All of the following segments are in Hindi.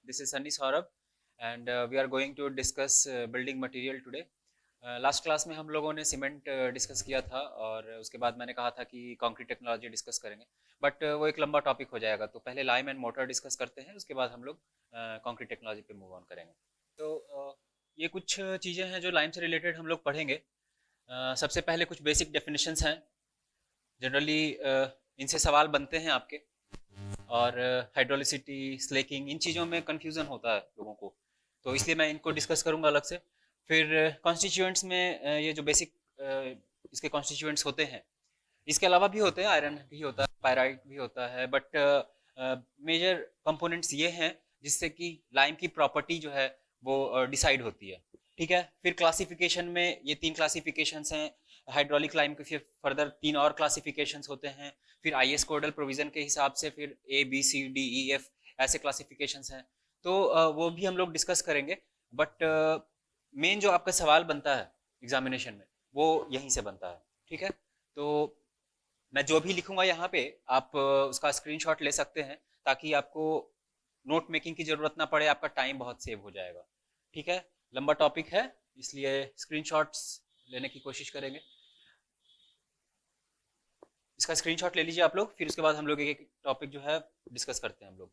This is Sunny Saurabh and we are going to discuss building material today. Last class में हम लोगों ने सीमेंट डिस्कस किया था और उसके बाद मैंने कहा था कि कंक्रीट टेक्नोलॉजी डिस्कस करेंगे, बट वो एक लंबा टॉपिक हो जाएगा, तो पहले लाइम एंड मोटर डिस्कस करते हैं, उसके बाद हम लोग कंक्रीट टेक्नोलॉजी पे मूव ऑन करेंगे। तो ये कुछ चीज़ें हैं जो लाइम से रिलेटेड हम लोग पढ़ेंगे। सबसे पहले कुछ बेसिक डेफिनेशंस हैं। जनरली इनसे सवाल बनते हैं आपके, और हाइड्रोलिसिटी, स्लेकिंग, इन चीज़ों में कन्फ्यूज़न होता है लोगों को, तो इसलिए मैं इनको डिस्कस करूँगा अलग से। फिर कॉन्स्टिट्यूएंट्स में ये जो बेसिक इसके कॉन्स्टिट्यूएंट्स होते हैं, इसके अलावा भी होते हैं, आयरन भी होता है, पायराइट भी होता है, बट मेजर कंपोनेंट्स ये हैं जिससे कि लाइम की प्रॉपर्टी जो है वो डिसाइड होती है। ठीक है, फिर क्लासिफिकेशन में ये 3 क्लासिफिकेशंस हैं। हाइड्रोलिक लाइम के फिर फर्दर 3 और क्लासिफिकेशंस होते हैं। फिर आईएस कोडल प्रोविजन के हिसाब से फिर A B C D E F ऐसे क्लासिफिकेशंस हैं, तो वो भी हम लोग डिस्कस करेंगे। बट मेन जो आपका सवाल बनता है एग्जामिनेशन में वो यहीं से बनता है। ठीक है, तो मैं जो भी लिखूंगा यहाँ पे आप उसका स्क्रीनशॉट ले सकते हैं, ताकि आपको नोट मेकिंग की जरूरत ना पड़े, आपका टाइम बहुत सेव हो जाएगा। ठीक है, लंबा टॉपिक है, इसलिए स्क्रीनशॉट्स लेने की कोशिश करेंगे। इसका स्क्रीनशॉट ले लीजिए आप लोग, फिर उसके बाद हम लोग एक एक टॉपिक जो है डिस्कस करते हैं हम लोग।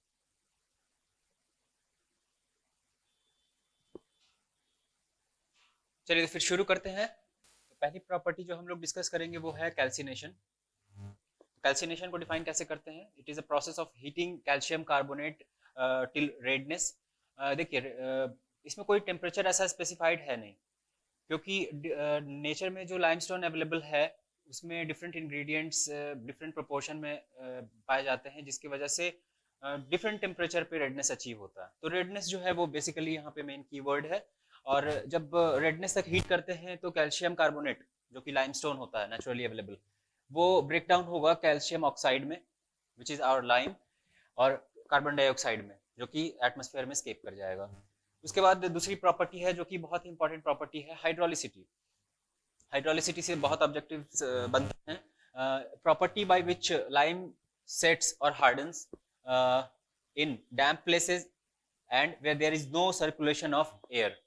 चलिए तो फिर शुरू करते हैं। तो पहली प्रॉपर्टी जो हम लोग डिस्कस करेंगे वो है कैल्सिनेशन। कैल्सिनेशन को डिफाइन कैसे करते हैं? It is a process of heating calcium carbonate till redness. देखिए, इसमें कोई टेम्परेचर ऐसा स्पेसिफाइड है नहीं, क्योंकि नेचर में जो लाइमस्टोन अवेलेबल है उसमें डिफरेंट इंग्रेडिएंट्स डिफरेंट प्रोपोर्शन में पाए जाते हैं, जिसकी वजह से डिफरेंट टेम्परेचर पे रेडनेस अचीव होता है। तो रेडनेस जो है वो बेसिकली यहाँ पे मेन कीवर्ड है। और जब रेडनेस तक हीट करते हैं तो कैल्शियम कार्बोनेट, जो कि लाइमस्टोन होता है नेचुरली अवेलेबल, वो ब्रेक डाउन होगा कैल्शियम ऑक्साइड में, विच इज आवर लाइम, और कार्बन डाइऑक्साइड में, जो कि एटमॉस्फेयर में स्केप कर जाएगा। उसके बाद दूसरी प्रॉपर्टी है जो कि बहुत ही इंपॉर्टेंट प्रॉपर्टी है, हाइड्रोलिसिटी। हाइड्रोलिसिटी से बहुत ऑब्जेक्टिव्स बनते हैं। Property by which lime sets और hardens in damp places and where there is no circulation of air,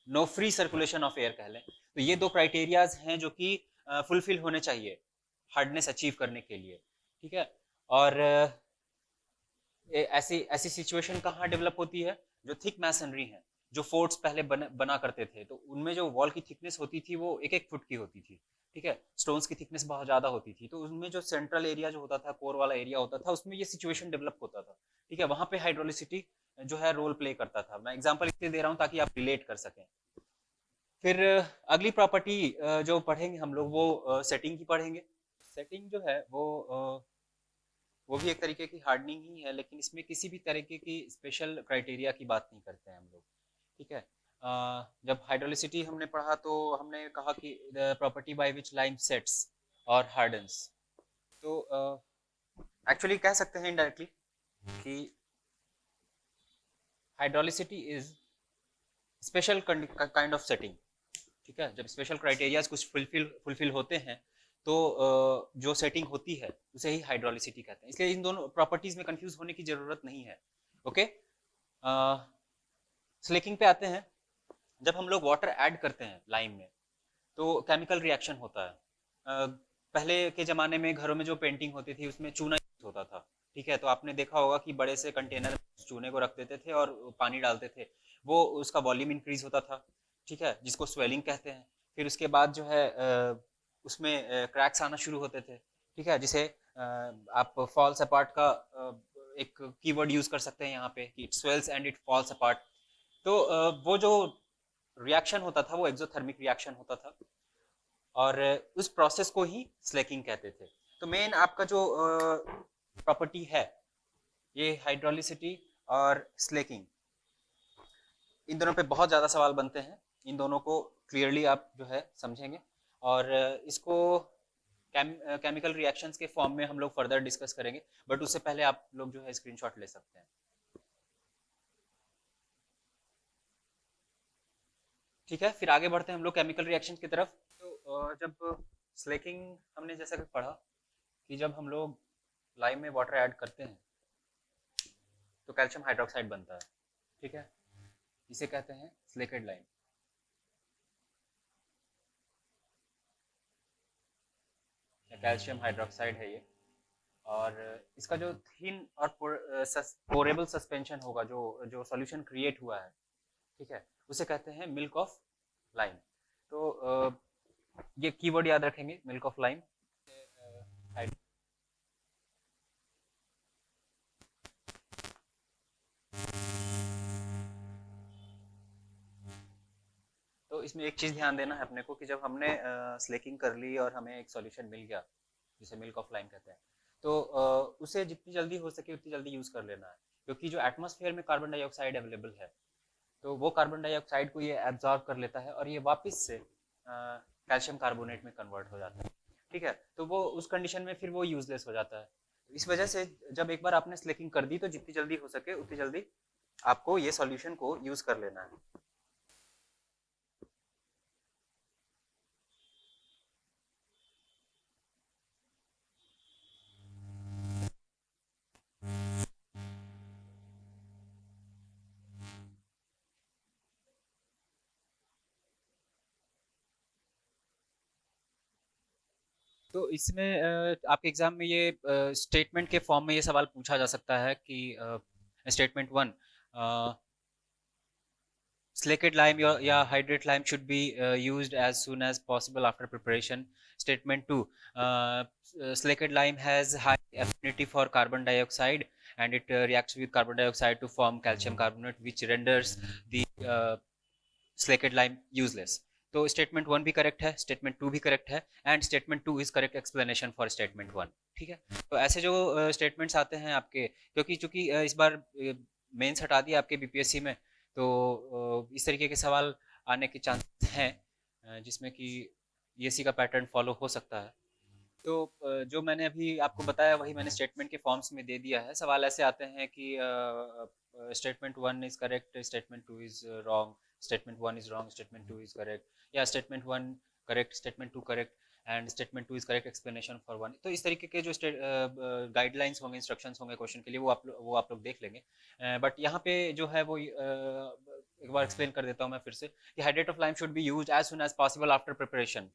no free circulation of air कह लें। तो ये दो क्राइटेरियाज हैं जो कि फुलफिल होने चाहिए हार्डनेस अचीव करने के लिए। ठीक है, और ऐसी ऐसी सिचुएशन कहाँ डेवलप होती है? जो थिक मैसनरी है, जो फोर्ट्स पहले बना करते थे, तो उनमें जो वॉल की थिकनेस होती थी वो 1-1 फुट की होती थी। ठीक है, स्टोन्स की थिकनेस बहुत ज्यादा होती थी, तो उनमें जो सेंट्रल एरिया जो होता था, कोर वाला एरिया होता था, उसमें ये सिचुएशन डेवलप होता था। ठीक है, वहां पे हाइड्रोलिसिटी जो है रोल प्ले करता था। मैं एग्जाम्पल इसलिए दे रहा हूँ ताकि आप रिलेट कर सकें। फिर अगली प्रॉपर्टी जो पढ़ेंगे हम लोग वो सेटिंग की पढ़ेंगे। सेटिंग जो है वो भी एक तरीके की हार्डनिंग ही है, लेकिन इसमें किसी भी तरीके की स्पेशल क्राइटेरिया की बात नहीं करते हैं हम लोग। ठीक है, जब हाइड्रोलिसिटी हमने पढ़ा तो हमने कहा कि the property by which lime sets और हार्डन्स, तो एक्चुअली कह सकते हैं इनडायरेक्टली कि hydraulicity is special kind of setting. ठीक है, जब स्पेशल क्राइटेरियाज कुछ फुलफिल होते हैं तो जो सेटिंग होती है उसे ही हाइड्रोलिसिटी कहते हैं। इसलिए इन दोनों प्रॉपर्टीज में कंफ्यूज होने की जरूरत नहीं है। ओके, स्लेकिंग पे आते हैं। जब हम लोग वाटर ऐड करते हैं लाइम में तो केमिकल रिएक्शन होता है। पहले के ज़माने में घरों में जो पेंटिंग होती थी उसमें चूना यूज होता था। ठीक है, तो आपने देखा होगा कि बड़े से कंटेनर में चूने को रख देते थे और पानी डालते थे, वो उसका वॉल्यूम इंक्रीज होता था। ठीक है, जिसको स्वेलिंग कहते हैं। फिर उसके बाद जो है उसमें क्रैक्स आना शुरू होते थे। ठीक है, जिसे आप फॉल्स अपार्ट का एक कीवर्ड यूज कर सकते हैं यहाँ पे, कि it swells and it falls apart. तो वो जो रिएक्शन होता था वो एक्सोथर्मिक रिएक्शन होता था, और उस प्रोसेस को ही स्लेकिंग कहते थे। तो मेन आपका जो प्रॉपर्टी है ये हाइड्रोलिसिटी और स्लेकिंग, इन दोनों पे बहुत ज़्यादा सवाल बनते हैं। इन दोनों को क्लियरली आप जो है समझेंगे, और इसको केमिकल रिएक्शंस के फॉर्म में हम लोग फर्दर डिस्कस करेंगे, बट उससे पहले आप लोग जो है स्क्रीनशॉट ले सकते हैं। ठीक है, फिर आगे बढ़ते हैं हम लोग केमिकल रिएक्शन की तरफ। तो जब स्लेकिंग हमने जैसा कि पढ़ा कि जब हम लोग लाइम में वाटर ऐड करते हैं तो कैल्शियम हाइड्रोक्साइड बनता है। ठीक है, इसे कहते हैं स्लेकेड लाइम। कैल्शियम हाइड्रोक्साइड है ये, और इसका जो थिन और पोरेबल सस्पेंशन होगा, जो जो सॉल्यूशन क्रिएट हुआ है, ठीक है, उसे कहते हैं मिल्क ऑफ लाइम। तो ये कीवर्ड याद रखेंगे, मिल्क ऑफ लाइम। तो इसमें एक चीज़ ध्यान देना है अपने को कि जब हमने स्लेकिंग कर ली और हमें एक सॉल्यूशन मिल गया जिसे मिल्क ऑफ लाइम कहते हैं, तो उसे जितनी जल्दी हो सके उतनी जल्दी यूज़ कर लेना है, क्योंकि जो एटमॉस्फेयर में कार्बन डाइऑक्साइड अवेलेबल है, तो वो कार्बन डाइऑक्साइड को ये एब्जॉर्ब कर लेता है और ये वापस से कैल्शियम कार्बोनेट में कन्वर्ट हो जाता है। ठीक है, तो वो उस कंडीशन में फिर वो यूजलेस हो जाता है। तो इस वजह से जब एक बार आपने स्लेकिंग कर दी तो जितनी जल्दी हो सके उतनी जल्दी आपको ये सॉल्यूशन को यूज कर लेना है। तो इसमें आपके एग्जाम में ये स्टेटमेंट के फॉर्म में ये सवाल पूछा जा सकता है कि स्टेटमेंट वन, slaked lime या hydrate lime should be used as soon as possible after preparation. Statement 2, slaked lime has high affinity for carbon dioxide and it reacts with carbon dioxide to form calcium carbonate, which renders the slaked lime useless. तो स्टेटमेंट वन भी करेक्ट है, स्टेटमेंट टू भी करेक्ट है, and statement two is correct explanation for statement one. ठीक है, तो ऐसे जो स्टेटमेंट्स आते हैं आपके, क्योंकि चूंकि इस बार मेंस हटा दिया आपके बीपीएससी में, तो इस तरीके के सवाल आने के चांस हैं जिसमें कि ईएससी का पैटर्न फॉलो हो सकता है। तो जो मैंने अभी आपको बताया वही मैंने स्टेटमेंट के फॉर्म्स में दे दिया है। सवाल ऐसे आते हैं कि statement one is correct, statement two is wrong, statement one is wrong, statement two is correct, या statement one correct, statement two correct and statement two is correct explanation for one. तो इस तरीके के जो गाइडलाइंस होंगे, इंस्ट्रक्शंस होंगे क्वेश्चन के लिए, वो आप लोग देख लेंगे। बट यहाँ पे जो है वो एक बार एक्सप्लेन कर देता हूँ मैं फिर से कि hydrate of lime should be used as soon as possible after preparation.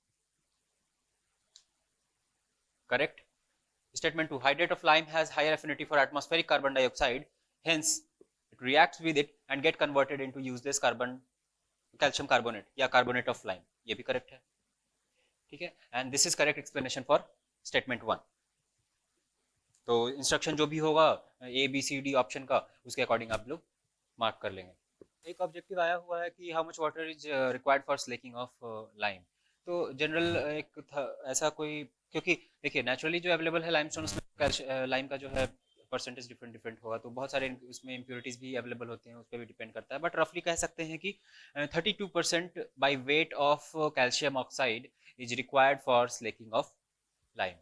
Correct. Statement 2, hydrate of lime has higher affinity for atmospheric carbon dioxide, hence it reacts with it and get converted into useless calcium carbonate या carbonate of lime। ये भी करेक्ट है। ठीक है, and this is correct explanation for statement one. तो इंस्ट्रक्शन जो भी होगा A B C D option का, उसके अकॉर्डिंग आप लोग मार्क कर लेंगे। एक ऑब्जेक्टिव आया हुआ है कि how much water is required for slaking of lime. तो जनरल एक ऐसा कोई, क्योंकि देखिए नेचुरली जो अवेलेबल है लाइमस्टोन, उसमें लाइम का जो है परसेंटेज डिफरेंट डिफरेंट होगा, तो बहुत सारे उसमें इम्प्योरिटीज भी अवेलेबल होते हैं, उस पर भी डिपेंड करता है। बट रफली कह सकते हैं कि 32% by weight of calcium oxide is required for slaking of lime.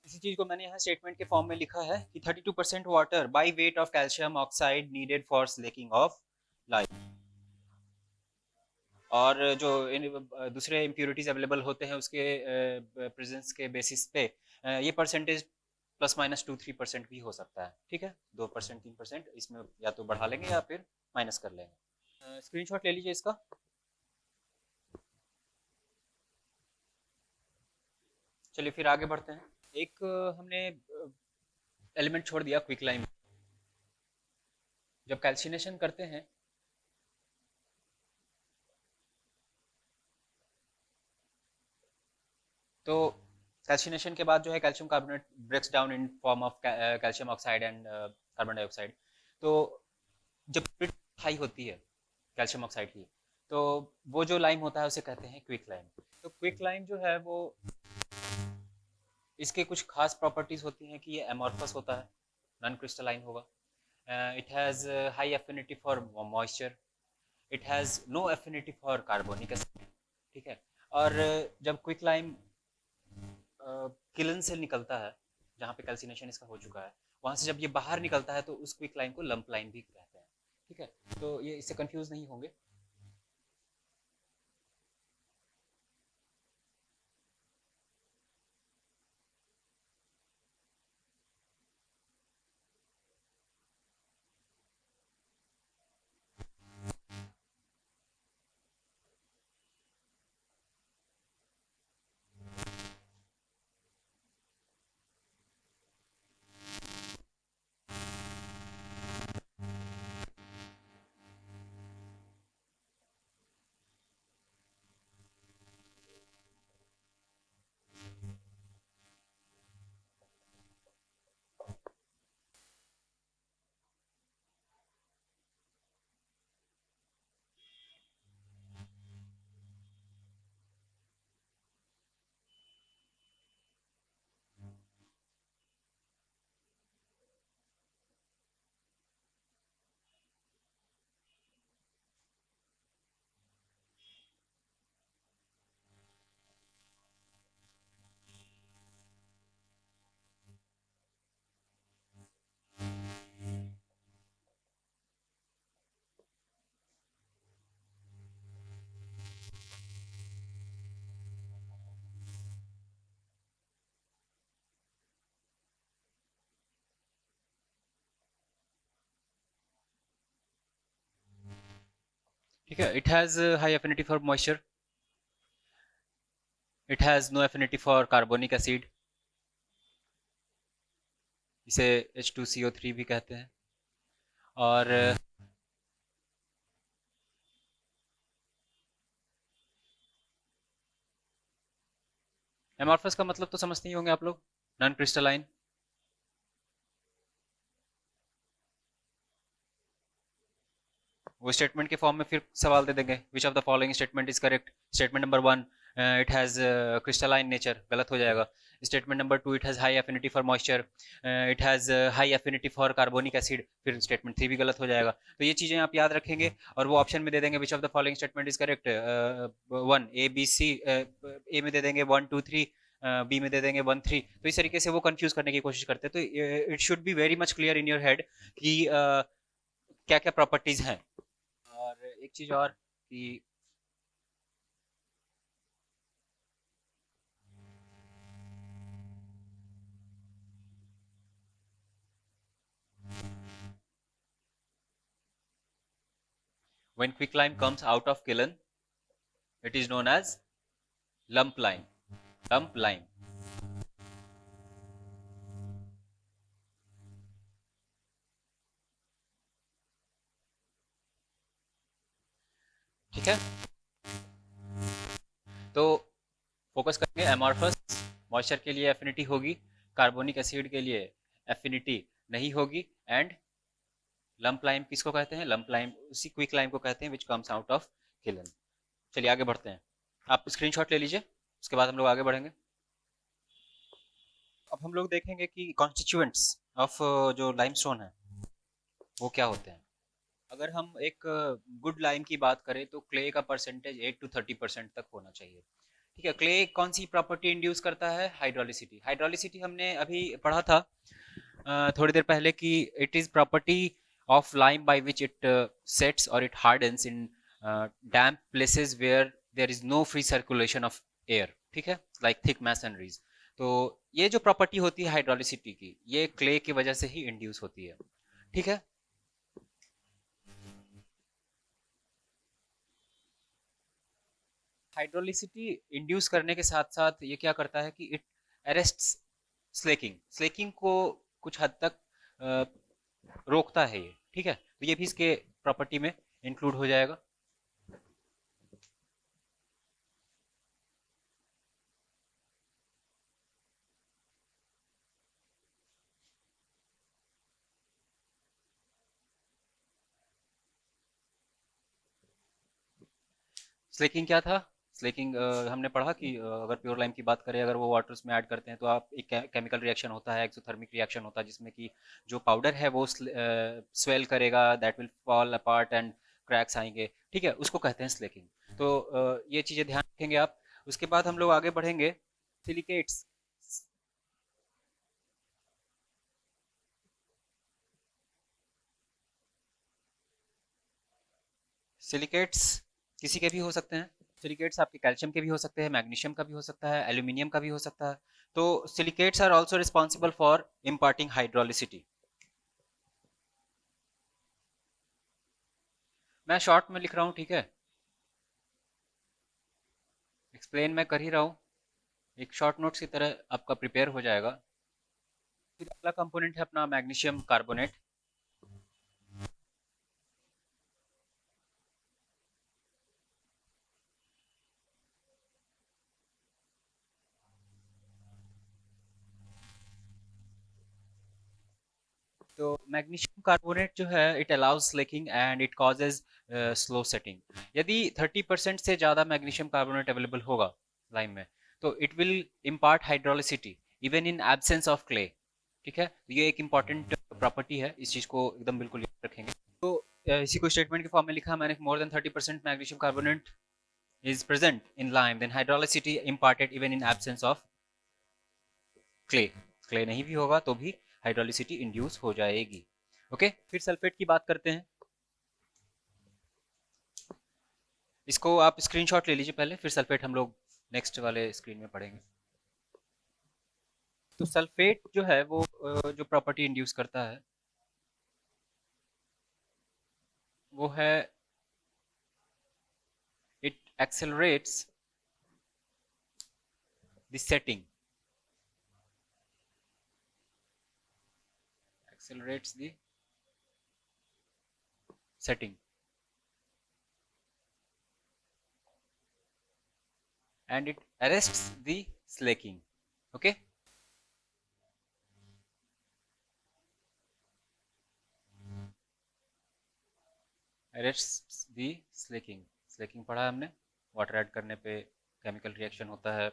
इसी चीज को मैंने यहाँ स्टेटमेंट के फॉर्म में लिखा है कि 32% water by weight of calcium oxide needed for slaking of lime. और जो दूसरे इम्प्योरिटीज अवेलेबल होते हैं उसके प्रेजेंस के बेसिस पे ये परसेंटेज प्लस माइनस 2-3% भी हो सकता है। ठीक है, 2% 3% इसमें या तो बढ़ा लेंगे या फिर माइनस कर लेंगे। स्क्रीनशॉट ले लीजिए इसका। चलिए फिर आगे बढ़ते हैं। एक हमने एलिमेंट छोड़ दिया, क्विक लाइम। जब कैल्सिनेशन करते हैं तो कैल्सिनेशन के बाद जो है calcium carbonate breaks down in form of calcium oxide and carbon dioxide. तो जब हाई होती है कैल्शियम ऑक्साइड की, तो वो जो लाइम होता है उसे कहते हैं क्विक लाइम। तो क्विक लाइम जो है वो, इसके कुछ खास प्रॉपर्टीज होती हैं कि ये एमॉर्फस होता है, नॉन क्रिस्टलाइन होगा, it has high affinity for moisture, it has no affinity for carbonic acid. ठीक है, और जब क्विक लाइम किलन से निकलता है जहाँ पे कैल्सिनेशन इसका हो चुका है, वहाँ से जब ये बाहर निकलता है तो उस क्विक लाइन को लंप लाइन भी कहते हैं। ठीक है, तो ये इससे कंफ्यूज नहीं होंगे। ठीक है, it has high affinity for moisture, it has no affinity for carbonic acid, इसे H2CO3 भी कहते हैं। और एमॉर्फस का मतलब तो समझते ही होंगे आप लोग, नॉन क्रिस्टलाइन। वो स्टेटमेंट के फॉर्म में फिर सवाल दे देंगे, which of the following statement is correct. Statement number one, it has crystalline nature, गलत हो जाएगा। Statement number two, it has high affinity for moisture, it has high affinity for carbonic acid, फिर स्टेटमेंट थ्री भी गलत हो जाएगा। तो ये चीज़ें आप याद रखेंगे और वो ऑप्शन में दे देंगे which of the following statement is correct. One A B C, A में दे देंगे वन टू थ्री, बी में दे देंगे वन थ्री। तो इस तरीके से वो कंफ्यूज करने की कोशिश करते हैं। तो it should be very much clear in your head कि क्या क्या प्रॉपर्टीज हैं। और एक चीज और कि when quicklime comes out of kiln, it is known as lump lime. Lump lime. ठीक है, तो फोकस करेंगे एमॉर्फस। मॉइस्चर के लिए एफिनिटी होगी, कार्बोनिक एसिड के लिए एफिनिटी नहीं होगी, एंड लंप लाइम किसको कहते हैं? लंप लाइम उसी क्विक लाइम को कहते हैं which comes out of kiln. चलिए आगे बढ़ते हैं, आप स्क्रीनशॉट ले लीजिए, उसके बाद हम लोग आगे बढ़ेंगे। अब हम लोग देखेंगे कि कॉन्स्टिट्यूएंट्स ऑफ जो लाइमस्टोन है वो क्या होते हैं। अगर हम एक गुड लाइम की बात करें तो क्ले का परसेंटेज 8 to 30% तक होना चाहिए। ठीक है, क्ले कौन सी प्रॉपर्टी इंड्यूस करता है? हाइड्रोलिसिटी। हाइड्रोलिसिटी हमने अभी पढ़ा था थोड़ी देर पहले कि it is property of lime by which it sets और it hardens in damp places where there is no free circulation of air. ठीक है, लाइक थिक मैसनरीज। तो ये जो प्रॉपर्टी होती है हाइड्रोलिसिटी की, ये क्ले की वजह से ही इंड्यूस होती है। ठीक है, हाइड्रोलिसिटी इंड्यूस करने के साथ साथ ये क्या करता है कि इट अरेस्ट्स स्लेकिंग। स्लेकिंग को कुछ हद तक रोकता है ये। ठीक है, तो ये भी इसके प्रॉपर्टी में इंक्लूड हो जाएगा। स्लेकिंग क्या था? स्लेकिंग हमने पढ़ा कि अगर प्योर लाइम की बात करें, अगर वो वाटर्स में ऐड करते हैं तो आप एक केमिकल रिएक्शन होता है, एक्सोथर्मिक रिएक्शन होता है, जिसमें कि जो पाउडर है वो स्वेल करेगा, that will fall apart and cracks आएंगे। ठीक है, उसको कहते हैं स्लेकिंग। तो ये चीज़ें ध्यान रखेंगे आप। उसके बाद हम लोग आगे बढ़ेंगे। सिलिकेट्स। सिलिकेट्स किसी के भी हो सकते हैं। सिलिकेट्स आपके कैल्शियम के भी हो सकते हैं, मैग्नीशियम का भी हो सकता है, एल्यूमिनियम का भी हो सकता है। तो silicates are also responsible for imparting hydraulicity. मैं शॉर्ट में लिख रहा हूँ, ठीक है, एक्सप्लेन मैं कर ही रहा हूँ, एक शॉर्ट नोट्स की तरह आपका प्रिपेयर हो जाएगा। फिर अगला कंपोनेंट है अपना मैग्नीशियम कार्बोनेट। तो मैग्नीशियम कार्बोनेट जो है, it allows slaking and it causes slow setting. यदि 30% से ज़्यादा मैग्नीशियम कार्बोनेट अवेलेबल होगा लाइम में, तो it will impart hydraulicity even in absence of clay. ठीक है, तो ये एक इंपॉर्टेंट प्रॉपर्टी है, इस चीज़ को एकदम बिल्कुल याद रखेंगे। तो इसी को स्टेटमेंट के फॉर्म में लिखा मैंने, more than 30% magnesium carbonate is present in lime, then hydrolicity imparted even in absence of clay। Clay नहीं भी होगा तो भी हाइड्रोलिसिटी इंड्यूस हो जाएगी। ओके, फिर सल्फेट की बात करते हैं। इसको आप स्क्रीनशॉट ले लीजिए पहले, फिर सल्फेट हम लोग नेक्स्ट वाले स्क्रीन में पढ़ेंगे। तो सल्फेट जो है वो जो प्रॉपर्टी इंड्यूस करता है वो है accelerates the setting, accelerates the setting and it arrests the slaking. Okay, arrests the slaking. slaking पढ़ा है हमने, वाटर ऐड करने पे केमिकल रिएक्शन होता है,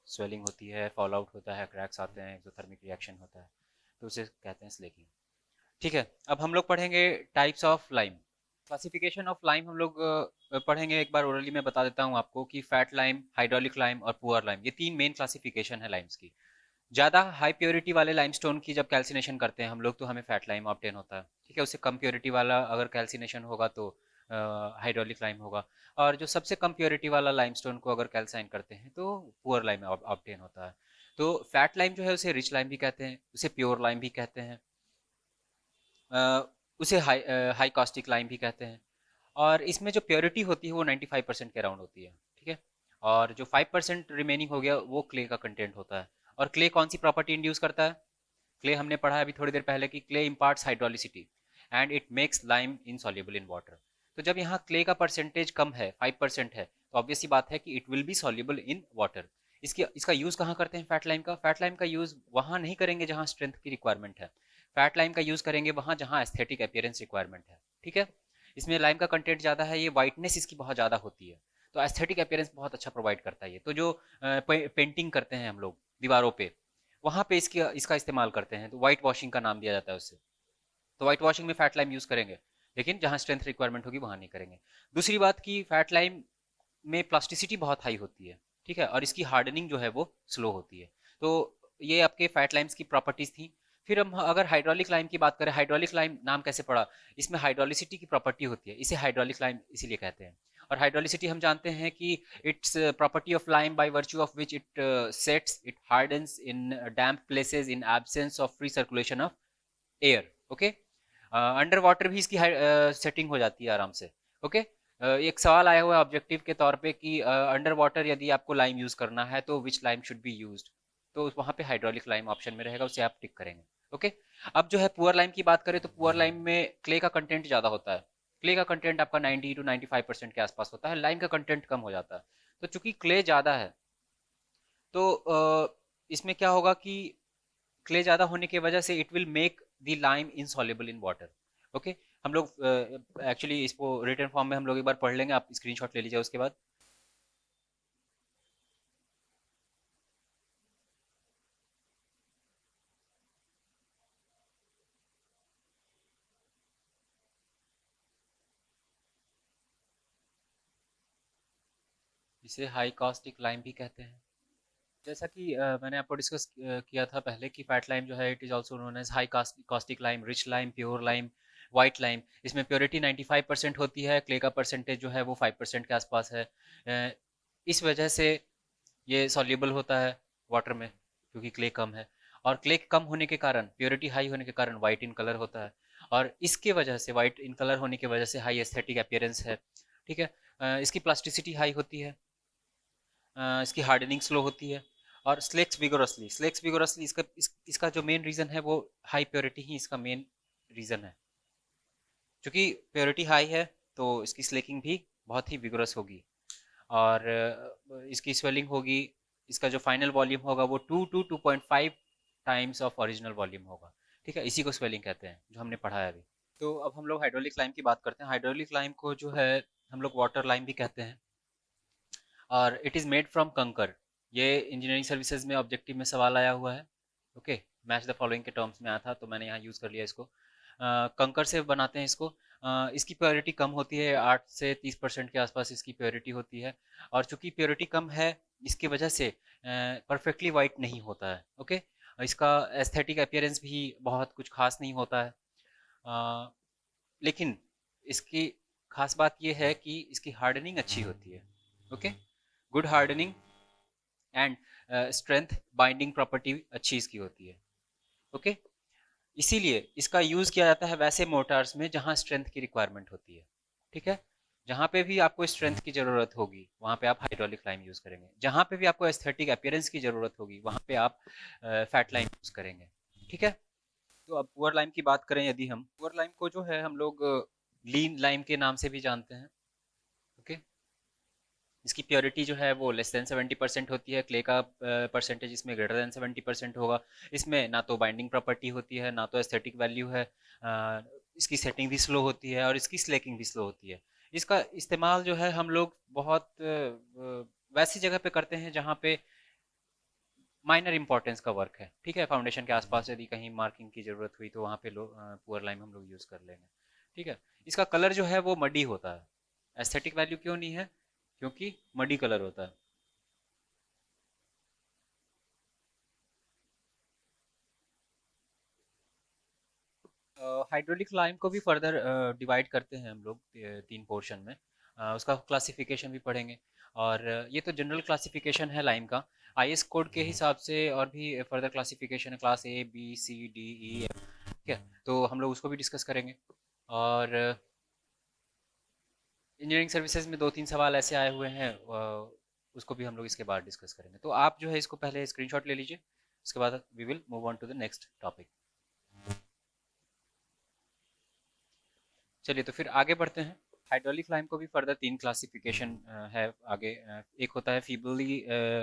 स्वेलिंग होती है, फॉल आउट होता है, क्रैक्स आते हैं, एक्सोथर्मिक रिएक्शन होता है, तो उसे कहते हैं स्लेकिंग। ठीक है, अब हम लोग पढ़ेंगे types of lime. Classification of lime हम लोग पढ़ेंगे। एक बार ओरली में बता देता हूँ आपको कि फैट लाइम, हाइड्रोलिक लाइम और पुअर लाइम, ये तीन मेन क्लासिफिकेशन है लाइम्स की। ज़्यादा हाई प्योरिटी वाले लाइमस्टोन की जब कैल्सिनेशन करते हैं हम लोग तो हमें फैट लाइम ऑब्टेन होता है। ठीक है, उससे कम प्योरिटी वाला अगर कैल्सिनेशन होगा तो हाइड्रोलिक लाइम होगा, और जो सबसे कम प्योरिटी वाला लाइमस्टोन को अगर कैल्साइन करते हैं तो पुअर लाइम ऑब्टेन होता है। तो फैट लाइम जो है उसे रिच लाइम भी कहते हैं, उसे प्योर लाइम भी कहते हैं, उसे हाई कॉस्टिक लाइम भी कहते हैं। और इसमें जो प्योरिटी होती है वो 95% के अराउंड होती है। ठीक है, और जो 5% रिमेनिंग हो गया वो क्ले का कंटेंट होता है। और क्ले कौन सी प्रॉपर्टी इंड्यूस करता है? क्ले हमने पढ़ा है अभी थोड़ी देर पहले कि clay imparts hydraulicity and it makes lime insoluble in water. तो जब यहाँ क्ले का परसेंटेज कम है, 5% है, तो ऑब्वियस सी बात है कि it will B soluble in water. इसका यूज़ कहाँ करते हैं फैट लाइम का? फैट लाइम का यूज़ वहाँ नहीं करेंगे जहाँ स्ट्रेंथ की रिक्वायरमेंट है, फैट लाइम का यूज़ करेंगे वहाँ जहाँ एस्थेटिक अपीयरेंस रिक्वायरमेंट है। ठीक है, इसमें लाइम का कंटेंट ज़्यादा है, ये वाइटनेस इसकी बहुत ज़्यादा होती है, तो एस्थेटिक अपीयरेंस बहुत अच्छा प्रोवाइड करता है ये। तो जो पेंटिंग करते हैं हम लोग दीवारों पे, वहाँ पे इसका इस्तेमाल करते हैं, तो वाइट वॉशिंग का नाम दिया जाता है उससे। तो वाइट वॉशिंग में फैट लाइम यूज़ करेंगे, लेकिन जहाँ स्ट्रेंथ रिक्वायरमेंट होगी वहाँ नहीं करेंगे। दूसरी बात की फैट लाइम में प्लास्टिसिटी बहुत हाई होती है। ठीक है, और इसकी हार्डनिंग जो है वो स्लो होती है। तो ये आपके फैट लाइम्स की प्रॉपर्टीज थी। फिर हम अगर हाइड्रोलिक लाइम की बात करें, हाइड्रोलिक लाइम नाम कैसे पड़ा? इसमें हाइड्रोलिसिटी की प्रॉपर्टी होती है, इसे हाइड्रोलिक लाइम इसीलिए कहते हैं। और हाइड्रोलिसिटी हम जानते हैं कि it's property of lime by virtue of which it sets, it hardens in damp places in absence of free circulation of air. Okay, under water भी इसकी सेटिंग हो जाती है आराम से। ओके, एक सवाल आया हुआ है ऑब्जेक्टिव के तौर पे कि अंडर वाटर यदि आपको लाइम यूज करना है तो विच लाइम शुड बी यूज्ड, तो वहाँ पे हाइड्रोलिक लाइम ऑप्शन में रहेगा, उसे आप टिक करेंगे। ओके, अब जो है पुअर लाइम की बात करें तो पुअर लाइम में क्ले का कंटेंट ज़्यादा होता है। क्ले का कंटेंट आपका 90 to 95% के आसपास होता है, लाइम का कंटेंट कम हो जाता है। तो चूंकि क्ले ज़्यादा है तो इसमें क्या होगा कि क्ले ज़्यादा होने की वजह से it will make the lime insoluble in water. Okay, हम लोग एक्चुअली इसको रिटर्न फॉर्म में हम लोग एक बार पढ़ लेंगे, आप स्क्रीनशॉट ले लीजिए उसके बाद। इसे हाई कॉस्टिक लाइम भी कहते हैं। जैसा कि मैंने आपको डिस्कस किया था पहले कि फैट लाइम जो है it is also known as high caustic lime, rich lime, pure lime, white lime. इसमें प्योरिटी 95% होती है, क्ले का परसेंटेज जो है वो 5% के आसपास है। इस वजह से ये सॉल्युबल होता है वाटर में क्योंकि क्ले कम है, और क्ले कम होने के कारण, प्योरिटी हाई होने के कारण वाइट इन कलर होता है, और इसके वजह से वाइट इन कलर होने की वजह से हाई एस्थेटिक अपीयरेंस है। ठीक है, इसकी प्लास्टिसिटी हाई होती है, इसकी हार्डनिंग स्लो होती है, और स्लेक्स विगोरसली इसका जो मेन रीज़न है वो हाई प्योरिटी ही इसका मेन रीज़न है। क्योंकि प्योरिटी हाई है तो इसकी स्लेकिंग भी बहुत ही विगोरस होगी, और इसकी स्वेलिंग होगी, इसका जो फाइनल वॉल्यूम होगा वो 2 to 2.5 times of original volume होगा। ठीक है, इसी को स्वेलिंग कहते हैं जो हमने पढ़ा है अभी। तो अब हम लोग हाइड्रोलिक लाइम की बात करते हैं। हाइड्रोलिक लाइम को जो है हम लोग वाटर लाइम भी कहते हैं, और इट इज़ मेड फ्रॉम कंकर। ये इंजीनियरिंग सर्विसेज में ऑब्जेक्टिव में सवाल आया हुआ है। ओके, मैच द फॉलोइंग के टर्म्स में आया था तो मैंने यहाँ यूज़ कर लिया इसको। कंकर से बनाते हैं इसको। इसकी प्योरिटी कम होती है, 8 से 30% के आसपास इसकी प्योरिटी होती है, और चूंकि प्योरिटी कम है इसकी वजह से परफेक्टली वाइट नहीं होता है। ओके, इसका एस्थेटिक अपीयरेंस भी बहुत कुछ खास नहीं होता है, लेकिन इसकी खास बात यह है कि इसकी हार्डनिंग अच्छी होती है। Okay, good hardening and strength binding property अच्छी इसकी होती है। ओके, इसीलिए इसका यूज़ किया जाता है वैसे मोटार्स में जहाँ स्ट्रेंथ की रिक्वायरमेंट होती है। ठीक है, जहाँ पे भी आपको स्ट्रेंथ की ज़रूरत होगी वहाँ पे आप हाइड्रोलिक लाइम यूज़ करेंगे, जहाँ पे भी आपको एस्थेटिक अपीयरेंस की ज़रूरत होगी वहाँ पे आप फैट लाइम यूज़ करेंगे। ठीक है। तो अब पुअर लाइम की बात करें, यदि हम पुअर लाइम को जो है हम लोग लीन लाइम के नाम से भी जानते हैं। ओके। इसकी प्योरिटी जो है वो लेस देन 70% होती है, क्ले का परसेंटेज इसमें ग्रेटर देन 70% होगा। इसमें ना तो बाइंडिंग प्रॉपर्टी होती है, ना तो एस्थेटिक वैल्यू है। इसकी सेटिंग भी स्लो होती है और इसकी स्लेकिंग भी स्लो होती है। इसका इस्तेमाल जो है हम लोग बहुत वैसी जगह पे करते हैं जहाँ पे माइनर इंपॉर्टेंस का वर्क है। ठीक है, फाउंडेशन के आसपास यदि कहीं मार्किंग की ज़रूरत हुई तो वहाँ पे पुअर लाइम हम लोग यूज़ कर लेंगे। ठीक है। इसका कलर जो है वो मडी होता है। एस्थेटिक वैल्यू क्यों नहीं है? क्योंकि मडी कलर होता है। हाइड्रोलिक लाइम को भी फर्दर डिवाइड करते हैं हम लोग तीन पोर्शन में। उसका क्लासिफिकेशन भी पढ़ेंगे। और ये तो जनरल क्लासिफिकेशन है लाइम का। आईएस कोड के हिसाब से और भी फर्दर क्लासिफिकेशन है, class A B C D E F. ठीक है, तो हम लोग उसको भी डिस्कस करेंगे। और इंजीनियरिंग सर्विसेज में दो तीन सवाल ऐसे आए हुए हैं, उसको भी हम लोग इसके बाद डिस्कस करेंगे। तो आप जो है इसको पहले स्क्रीनशॉट ले लीजिए, उसके बाद we will move on to the next topic. चलिए तो फिर आगे बढ़ते हैं। हाइड्रोलिक लाइम को भी फर्दर तीन क्लासिफिकेशन है आगे। एक होता है फीबली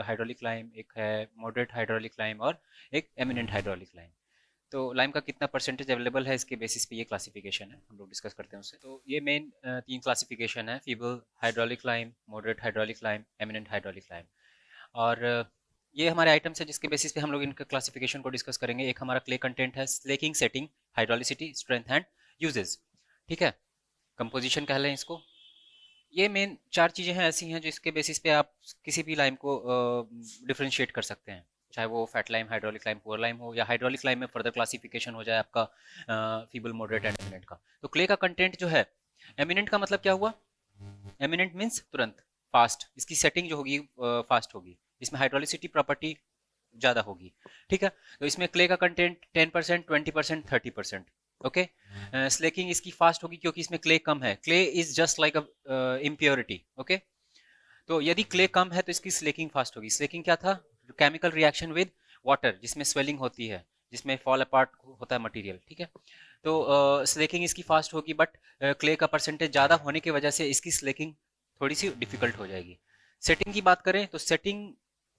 हाइड्रोलिक लाइम, एक है मॉडरेट हाइड्रोलिक लाइम और एक एमिनेंट हाइड्रोलिक लाइम। तो लाइम का कितना परसेंटेज अवेलेबल है इसके बेसिस पे ये क्लासिफिकेशन है, हम लोग डिस्कस करते हैं उससे। तो ये मेन तीन क्लासिफिकेशन है: feeble hydraulic lime, moderate hydraulic lime, eminent hydraulic lime. और ये हमारे आइटम्स है जिसके बेसिस पे हम लोग इनके क्लासिफिकेशन को डिस्कस करेंगे। एक हमारा क्ले कंटेंट है, slaking, setting, hydraulicity, strength and uses. ठीक है, कंपोजिशन कह लें इसको। ये मेन चार चीज़ें हैं ऐसी हैं जिसके बेसिस पे आप किसी भी लाइम को डिफरेंशिएट कर सकते हैं, चाहे वो fat lime, hydraulic lime, poor lime हो, या हाइड्रोलिक लाइम में फर्दर क्लासिफिकेशन हो जाए आपका फीबल, मॉडरेट एंड एमिनेंट का। तो क्ले का कंटेंट जो है, एमिनेंट का मतलब क्या हुआ? एमिनेंट मीन्स तुरंत, फास्ट। इसकी सेटिंग जो होगी फास्ट होगी, इसमें हाइड्रोलिसिटी प्रॉपर्टी ज़्यादा होगी। ठीक है, तो इसमें क्ले का कंटेंट 10%, 20%, 30%। ओके। स्लेकिंग इसकी फास्ट होगी क्योंकि इसमें क्ले कम है। Clay is just like a impurity. Okay. तो यदि क्ले कम है तो इसकी स्लेकिंग फास्ट होगी। स्लेकिंग क्या था? केमिकल रिएक्शन विद वाटर, जिसमें स्वेलिंग होती है, जिसमें फॉल अपार्ट होता है मटेरियल। ठीक है, तो स्लेकिंग इसकी फास्ट होगी, बट क्ले का परसेंटेज ज़्यादा होने की वजह से इसकी स्लेकिंग थोड़ी सी डिफिकल्ट हो जाएगी। सेटिंग की बात करें तो सेटिंग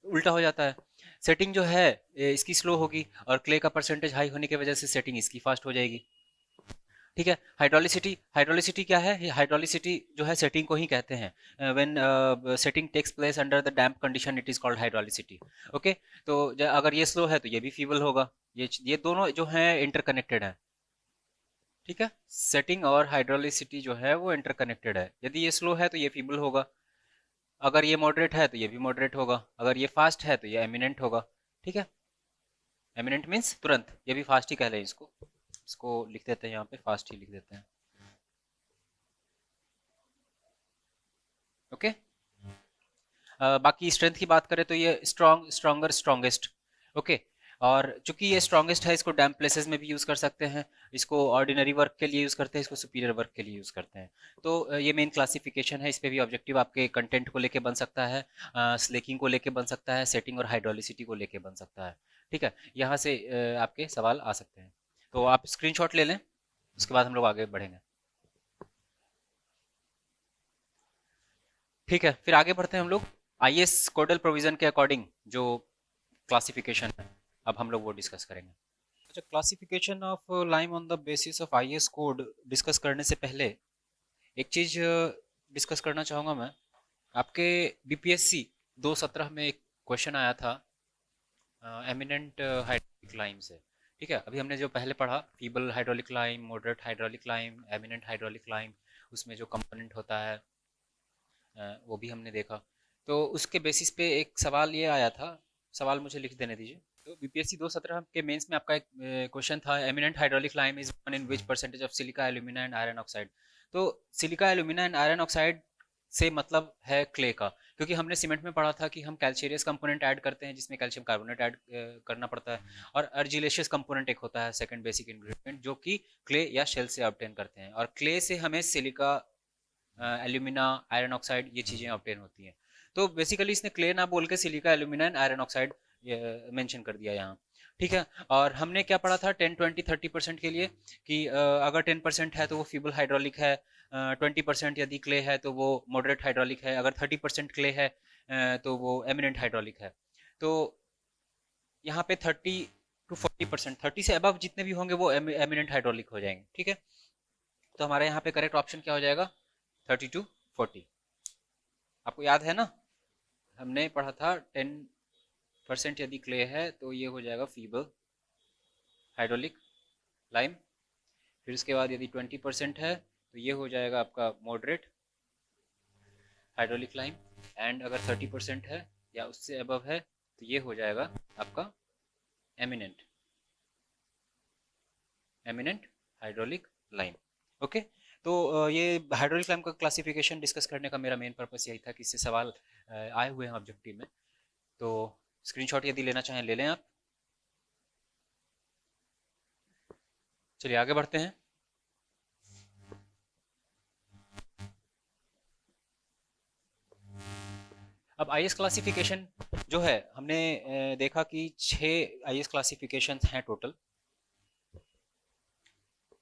उल्टा हो जाता है। सेटिंग जो है इसकी स्लो होगी, और क्ले का परसेंटेज हाई होने की वजह से सेटिंग इसकी फास्ट हो जाएगी। ठीक है। हाइड्रोलिसिटी, हाइड्रोलिसिटी क्या है? हाइड्रोलिसिटी जो है सेटिंग को ही कहते हैं। When setting takes place under the damp condition it is called hydraulicity. Okay. तो अगर ये स्लो है तो ये भी फीबल होगा। ये दोनों जो है इंटरकनेक्टेड है। ठीक है, सेटिंग और हाइड्रोलिसिटी जो है वो इंटरकनेक्टेड है। यदि ये स्लो है तो ये फीबल होगा, अगर ये मॉडरेट है तो ये भी मॉडरेट होगा, अगर ये फास्ट है तो ये एमिनेंट होगा। ठीक है। एमिनेंट मीन्स तुरंत, ये भी फास्ट ही कह लें इसको। इसको लिख देते हैं यहाँ पे, फास्ट ही लिख देते हैं। ओके। बाकी स्ट्रेंथ की बात करें तो ये स्ट्रॉन्ग, स्ट्रॉन्गर, स्ट्रॉन्गेस्ट। ओके। और चूंकि ये स्ट्रॉन्गेस्ट है, इसको डैम्प प्लेसेस में भी यूज़ कर सकते हैं, इसको ऑर्डिनरी वर्क के लिए यूज़ करते हैं, इसको सुपीरियर वर्क के लिए यूज़ करते हैं। तो ये मेन क्लासिफिकेशन है। इस पे भी ऑब्जेक्टिव आपके कंटेंट को लेके बन सकता है, स्लेकिंग को लेके बन सकता है, सेटिंग और हाइड्रोलिसिटी को लेके बन सकता है। ठीक है, यहाँ से आपके सवाल आ सकते हैं। तो आप स्क्रीनशॉट ले लें, उसके बाद हम लोग आगे बढ़ेंगे। ठीक है, फिर आगे बढ़ते हैं हम लोग। आईएस कोडल प्रोविजन के अकॉर्डिंग जो क्लासिफिकेशन है, अब हम लोग वो डिस्कस करेंगे। अच्छा, classification of lime on the basis of IS code discuss करने से पहले एक चीज डिस्कस करना चाहूँगा मैं। आपके बीपीएससी 2017 में एक क्वेश्चन आया था एमिनेंट हाइड्रोलिक लाइम से। ठीक है, अभी हमने जो पहले पढ़ा, feeble hydraulic lime, moderate hydraulic lime, eminent hydraulic lime, उसमें जो कंपोनेंट होता है वो भी हमने देखा। तो उसके बेसिस पे एक सवाल ये आया था, सवाल मुझे लिख देने दीजिए। तो बीपीएससी 2017 के मेंस में आपका एक क्वेश्चन था, eminent hydraulic lime is one in which percentage of silica alumina and iron oxide. तो silica alumina and iron oxide से मतलब है क्ले का, क्योंकि हमने सीमेंट में पढ़ा था कि हम कैल्शियस कंपोनेंट ऐड करते हैं जिसमें कैल्शियम कार्बोनेट ऐड करना पड़ता है, और अर्जिलेशियस कंपोनेंट एक होता है सेकंड बेसिक इंग्रेडिएंट, जो कि क्ले या शेल से ऑब्टेन करते हैं, और क्ले से हमें सिलिका एल्यूमिना, आयरन ऑक्साइड, ये चीज़ें ऑब्टेन होती हैं। तो बेसिकली इसने क्ले ना बोल के silica, alumina and iron oxide mention कर दिया यहाँ। ठीक है, और हमने क्या पढ़ा था 10, 20, 30% के लिए कि अगर 10% है तो वो फीबल हाइड्रोलिक है, 20% यदि क्ले है तो वो मॉडरेट हाइड्रोलिक है, अगर 30% क्ले है तो वो एमिनेंट हाइड्रोलिक है। तो यहाँ पे 30 to 40%, 30 से अबव जितने भी होंगे वो एमिनेंट हाइड्रोलिक हो जाएंगे। ठीक है, तो हमारे यहाँ पे करेक्ट ऑप्शन क्या हो जाएगा? 30 to 40। आपको याद है ना, हमने पढ़ा था 10% यदि क्ले है तो ये हो जाएगा फीबल हाइड्रोलिक लाइम, फिर उसके बाद यदि 20% है तो ये हो जाएगा आपका मॉडरेट हाइड्रोलिक लाइम, एंड अगर 30% है या उससे अबव है तो ये हो जाएगा आपका eminent eminent hydraulic lime. Okay, तो ये हाइड्रोलिक लाइम का क्लासिफिकेशन डिस्कस करने का मेरा मेन पर्पस यही था कि इससे सवाल आए हुए हैं ऑब्जेक्टिव में। तो स्क्रीनशॉट यदि लेना चाहें ले लें आप। चलिए आगे बढ़ते हैं। अब आई एस क्लासिफिकेशन जो है, हमने देखा कि 6 IS क्लासिफिकेशन हैं टोटल,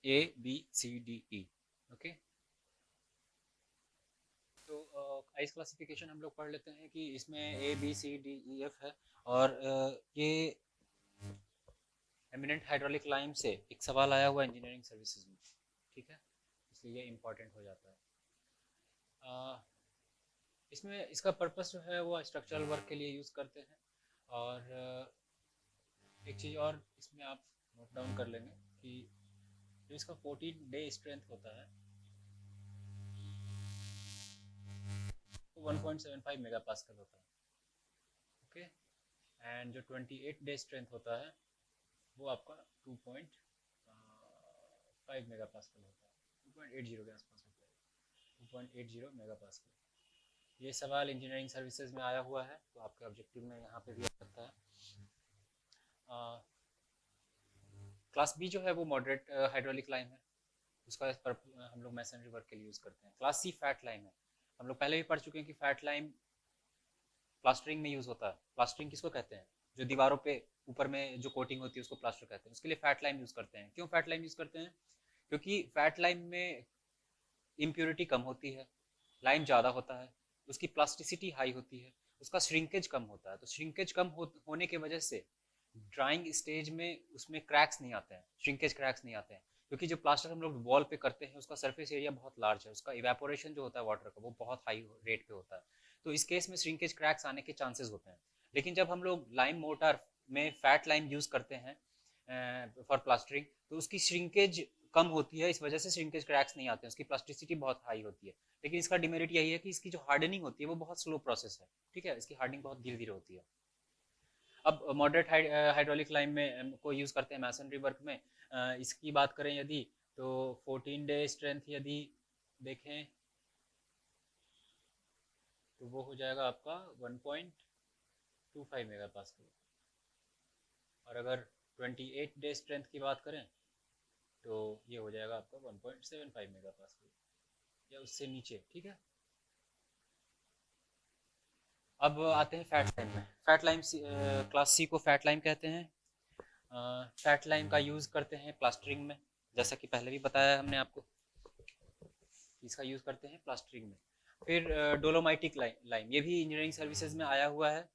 ABCDE। ओके, तो आइस क्लासिफिकेशन हम लोग पढ़ लेते हैं कि इसमें ABCDEF है, और ये एमिनेंट हाइड्रोलिक लाइम से एक सवाल आया हुआ इंजीनियरिंग सर्विसेज में। ठीक है, इसलिए ये इम्पॉर्टेंट हो जाता है। इसमें इसका पर्पस जो है वो स्ट्रक्चरल वर्क के लिए यूज़ करते हैं, और एक चीज़ और इसमें आप नोट डाउन कर लेंगे कि जो इसका 14 डे स्ट्रेंथ होता है वो 1.75 मेगा पास्कल होता है। ओके, एंड जो 28 डे स्ट्रेंथ होता है वो आपका 2.5 मेगा पास्कल होता है, 2.80 के आसपास होता है, 2.80 मेगा पास्कल। ये सवाल इंजीनियरिंग सर्विसेज में आया हुआ है, तो आपके ऑब्जेक्टिव में यहाँ पे भी आ सकता है। क्लास बी जो है वो मॉडरेट हाइड्रोलिक लाइम है, उसका हम लोग मैसनरी वर्क के लिए यूज़ करते हैं। क्लास सी फैट लाइम है, हम लोग पहले भी पढ़ चुके हैं कि फैट लाइम प्लास्टरिंग में यूज़ होता है। प्लास्टरिंग किसको कहते हैं? जो दीवारों पे ऊपर में जो कोटिंग होती है उसको प्लास्टर कहते हैं, उसके लिए फैट लाइम यूज़ करते हैं। क्यों फैट लाइम यूज़ करते हैं? क्योंकि फैट लाइम में इम्प्योरिटी कम होती है, लाइम ज़्यादा होता है, उसकी प्लास्टिसिटी हाई होती है, उसका श्रिंकेज कम होता है। तो श्रिंकेज कम होने की वजह से ड्राइंग स्टेज में उसमें क्रैक्स नहीं आते हैं, श्रिंकेज क्रैक्स नहीं आते हैं, क्योंकि जो प्लास्टर हम लोग वॉल पे करते हैं उसका सरफेस एरिया बहुत लार्ज है, उसका इवेपोरेशन जो होता है वाटर का वो बहुत हाई रेट पे होता है। तो इस केस में श्रिंकेज क्रैक्स आने के चांसेस होते हैं। लेकिन जब हम लोग लाइम मोर्टार में फैट लाइम यूज़ करते हैं फॉर प्लास्टरिंग, तो उसकी श्रिंकेज कम होती है, इस वजह से श्रिंकेज क्रैक्स नहीं आते हैं, उसकी प्लास्टिसिटी बहुत हाई होती है। लेकिन इसका डिमेरिट यही है कि इसकी जो हार्डनिंग होती है वो बहुत स्लो प्रोसेस है। ठीक है, इसकी हार्डनिंग बहुत धीरे धीरे होती है। अब मॉडरेट हाइड्रोलिक लाइम में को यूज़ करते हैं मैसनरी वर्क में। इसकी बात करें यदि, तो 14 डे स्ट्रेंथ यदि देखें तो वो हो जाएगा आपका 1.25 मेगा पास्कल, और अगर 28 डे स्ट्रेंथ की बात करें तो ये हो जाएगा आपका 1.75 मेगा पास्कल या उससे नीचे। ठीक है, अब आते हैं फैट लाइम में। फैट लाइम क्लास सी को फैट लाइम कहते हैं। फैट लाइम का यूज़ करते हैं प्लास्टरिंग में, जैसा कि पहले भी बताया हमने आपको, इसका यूज़ करते हैं प्लास्टरिंग में। फिर डोलोमाइटिक लाइम, ये भी इंजीनियरिंग सर्विसेज में आया हुआ है,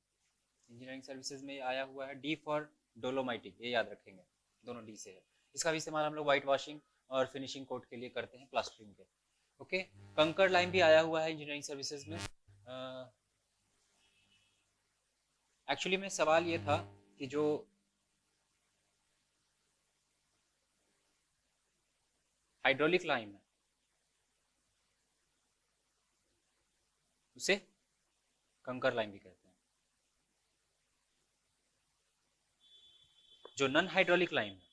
इंजीनियरिंग सर्विसेज में आया हुआ है। डी फॉर डोलोमाइटिक, ये याद रखेंगे, दोनों डी से है। इसका भी इस्तेमाल हम लोग वाइट वॉशिंग और फिनिशिंग कोट के लिए करते हैं प्लास्टरिंग के। ओके, कंकर लाइम भी आया हुआ है इंजीनियरिंग सर्विसेज में। एक्चुअली में सवाल ये था कि जो हाइड्रोलिक लाइम है उसे कंकर लाइम भी कहते हैं, जो नॉन हाइड्रोलिक लाइम है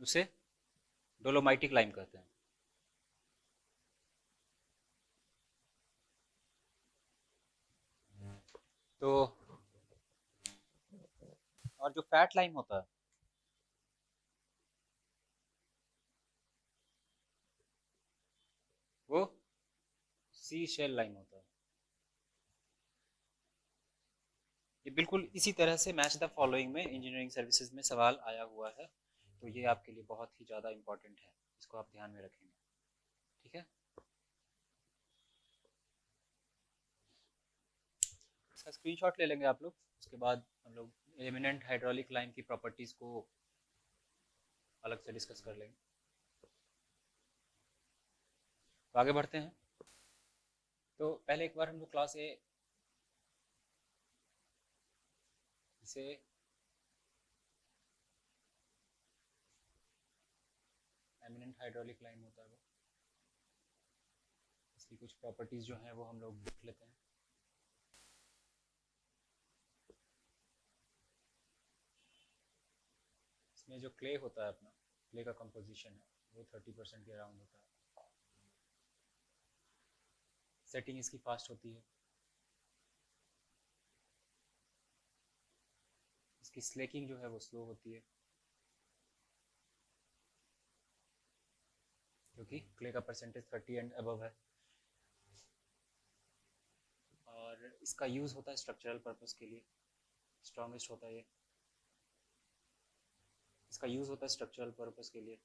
उसे डोलोमाइटिक लाइम कहते हैं। तो और जो फैट लाइम होता है सी शेल लाइम होता है। ये बिल्कुल इसी तरह से मैच द फॉलोइंग में इंजीनियरिंग सर्विसेज में सवाल आया हुआ है, तो ये आपके लिए बहुत ही ज़्यादा इंपॉर्टेंट है, इसको आप ध्यान में रखेंगे। ठीक है, इसका स्क्रीनशॉट ले लेंगे आप लोग, उसके बाद हम लोग एमिनेंट हाइड्रोलिक लाइन की प्रॉपर्टीज़ को अलग से डिस्कस कर लेंगे। तो आगे बढ़ते हैं। तो पहले एक बार हम लोग क्लास ए इसे एमिनेंट हाइड्रोलिक लाइन होता है वो, इसकी कुछ प्रॉपर्टीज़ जो हैं वो हम लोग देख लेते हैं। इसमें जो क्ले होता है अपना, क्ले का कंपोजिशन है वो 30% के अराउंड होता है। सेटिंग इसकी फास्ट होती है, इसकी स्लेकिंग जो है वो स्लो होती है, क्योंकि क्ले का परसेंटेज 30 एंड अबव है। और इसका यूज़ होता है स्ट्रक्चरल पर्पस के लिए, स्ट्रॉन्गेस्ट होता है ये, इसका यूज़ होता है स्ट्रक्चरल पर्पस के लिए।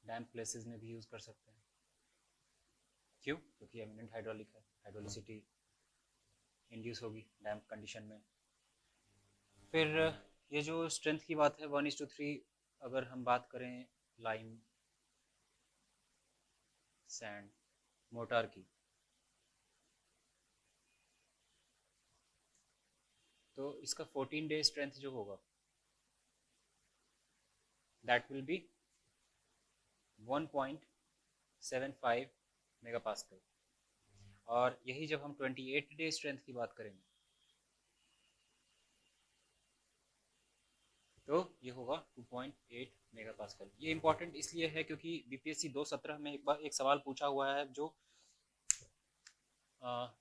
डैम्प प्लेसेस में भी यूज़ कर सकते हैं। क्यों? क्योंकि एमिनेंट हाइड्रोलिक है, हाइड्रोलिसिटी इंड्यूस होगी डैम्प कंडीशन में। फिर ये जो स्ट्रेंथ की बात है 1:3, अगर हम बात करें लाइम सैंड मोटार की, तो इसका 14 डे स्ट्रेंथ जो होगा that will B 1.75 mega pascal. और यही जब हम 28 डे स्ट्रेंथ की बात करेंगे तो ये होगा 2.8 मेगा पास्कल। ये इंपॉर्टेंट इसलिए है क्योंकि बीपीएससी 217 में एक बार एक सवाल पूछा हुआ है जो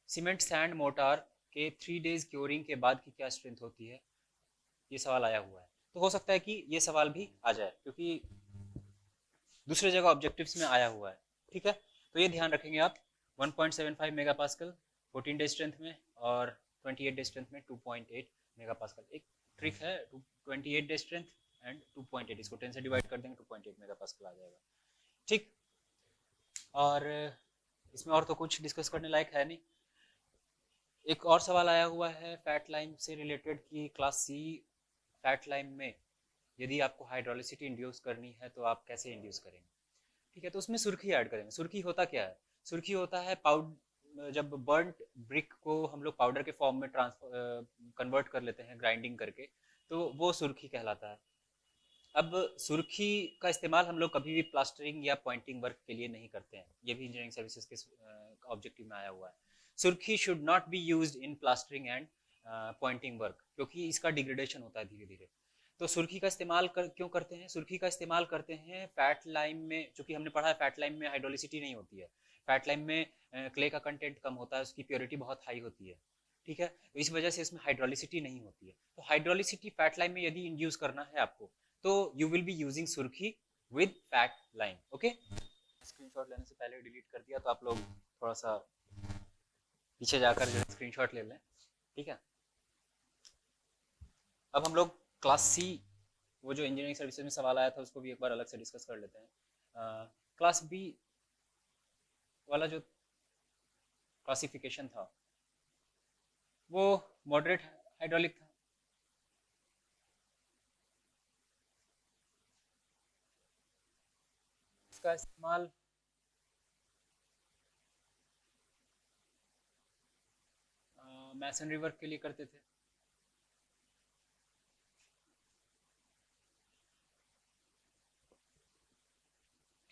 सीमेंट सैंड मोटार के 3 डेज क्योरिंग के बाद की क्या स्ट्रेंथ होती है, ये सवाल आया हुआ है। तो हो सकता है कि ये सवाल भी आ जाए क्योंकि दूसरे जगह ऑब्जेक्टिव्स में आया हुआ है। ठीक है, तो ये ध्यान रखेंगे आप, 1.75 मेगा पास्कल 14 डे स्ट्रेंथ में और 28 डे स्ट्रेंथ में 2.8 मेगा पास्कल। एक ट्रिक है, 28 डे स्ट्रेंथ एंड 2.8, इसको 10 से डिवाइड कर देंगे 2.8 मेगा पास्कल आ जाएगा। ठीक, और इसमें और तो कुछ डिस्कस करने लायक है नहीं। एक और सवाल आया हुआ है फैट लाइम से रिलेटेड कि क्लास सी फैट लाइम में यदि आपको हाइड्रोलिसिटी इंड्यूस करनी है तो आप कैसे इंड्यूस करेंगे। ठीक है, तो उसमें सुर्खी ऐड करेंगे। सुर्खी होता क्या है? सुर्खी होता है पाउडर, जब बर्न्ट ब्रिक को हम लोग पाउडर के फॉर्म में ट्रांसफर कन्वर्ट कर लेते हैं ग्राइंडिंग करके, तो वो सुर्खी कहलाता है। अब सुर्खी का इस्तेमाल हम लोग कभी भी प्लास्टरिंग या पॉइंटिंग वर्क के लिए नहीं करते हैं, ये भी इंजीनियरिंग सर्विसेज के ऑब्जेक्टिव में आया हुआ है। सुर्खी should not be used in plastering and Poynting work, क्योंकि इसका डिग्रेडेशन होता है धीरे धीरे। तो सुर्खी का इस्तेमाल क्यों करते हैं? सुर्खी का इस्तेमाल करते हैं फैट लाइम में, चूंकि हमने पढ़ा है फैट लाइम में हाइड्रोलिसिटी नहीं होती है, फैट लाइम में क्ले का कंटेंट कम होता है, उसकी प्योरिटी बहुत हाई होती है। ठीक है, तो इस वजह से इसमें हाइड्रोलिसिटी नहीं होती है। तो हाइड्रोलिसिटी फैट लाइम में यदि इंड्यूस करना है आपको तो यू विल बी यूजिंग सुर्खी with fat lime. Okay, screenshot लेने से पहले डिलीट कर दिया, तो आप लोग थोड़ा सा पीछे जाकर जो है स्क्रीनशॉट ले लें। ठीक है, अब हम लोग क्लास सी, वो जो इंजीनियरिंग सर्विसेज में सवाल आया था उसको भी एक बार अलग से डिस्कस कर लेते हैं। क्लास बी वाला जो क्लासिफिकेशन था वो मॉडरेट हाइड्रोलिक था। इसका इस्तेमाल मैसनरी वर्क के लिए करते थे।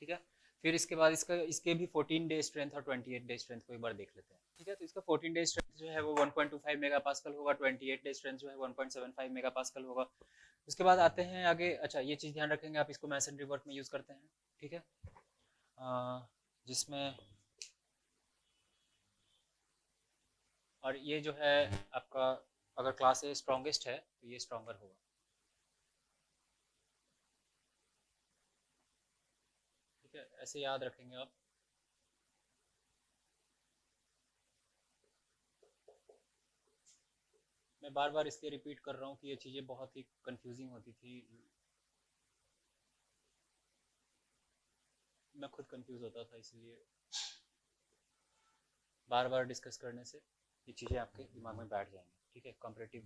ठीक है, फिर इसके बाद इसके भी 14 डे स्ट्रेंथ और 28 डे स्ट्रेंथ को एक बार देख लेते हैं। ठीक है, तो इसका 14 डे स्ट्रेंथ जो है वो 1.25 मेगा पास्कल होगा, 28 डे स्ट्रेंथ जो है 1.75 मेगा पास्कल होगा। उसके बाद आते हैं आगे। अच्छा, ये चीज़ ध्यान रखेंगे आप, इसको मैसनरी वर्क में यूज़ करते हैं। ठीक है, जिसमें और ये जो है आपका, अगर क्लास ए स्ट्रॉन्गेस्ट है तो ये स्ट्रॉन्गर होगा। ठीक है, ऐसे याद रखेंगे आप। मैं बार बार इसलिए रिपीट कर रहा हूँ कि ये चीज़ें बहुत ही कंफ्यूजिंग होती थी, मैं खुद कंफ्यूज होता था, इसलिए बार बार डिस्कस करने से ये चीज़ें आपके दिमाग में बैठ जाएंगी। ठीक है, कॉम्पिटिटिव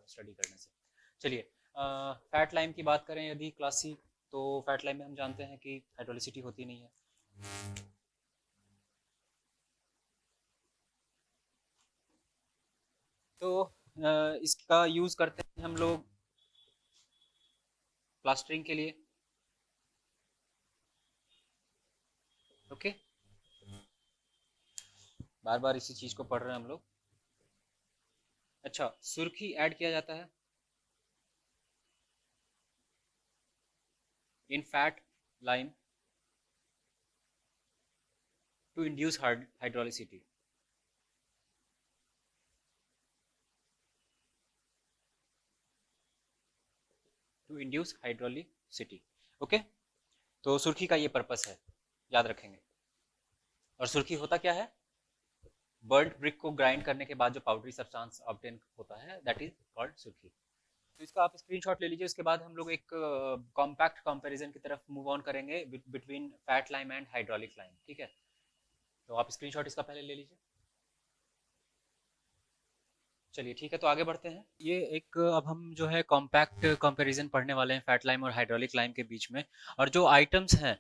स्टडी करने से। चलिए, फैट लाइम की बात करें यदि क्लास सी, तो फैट लाइम में हम जानते हैं कि हाइड्रोलिसिटी होती नहीं है। तो इसका यूज़ करते हैं हम लोग प्लास्टरिंग के लिए। ओके, बार बार इसी चीज़ को पढ़ रहे हैं हम लोग। अच्छा, सुर्खी ऐड किया जाता है in fat lime to induce hydraulicity. To induce hydraulicity. Okay, तो सुर्खी का ये पर्पस है, याद रखेंगे। और सुर्खी होता क्या है? बर्न्ड ब्रिक को ग्राइंड करने के बाद जो पाउडरी सब्सटेंस ऑब्टेन होता है, दैट इज कॉल्ड सुर्खी। तो इसका आप स्क्रीनशॉट ले लीजिए। उसके बाद हम लोग एक कॉम्पैक्ट कंपैरिजन की तरफ मूव ऑन करेंगे between fat lime and hydraulic lime. ठीक है, तो आप स्क्रीनशॉट इसका पहले ले लीजिए। चलिए ठीक है, तो आगे बढ़ते हैं। ये एक अब हम जो है कॉम्पैक्ट कंपैरिजन पढ़ने वाले हैं फैट लाइम और हाइड्रोलिक लाइम के बीच में। और जो आइटम्स हैं,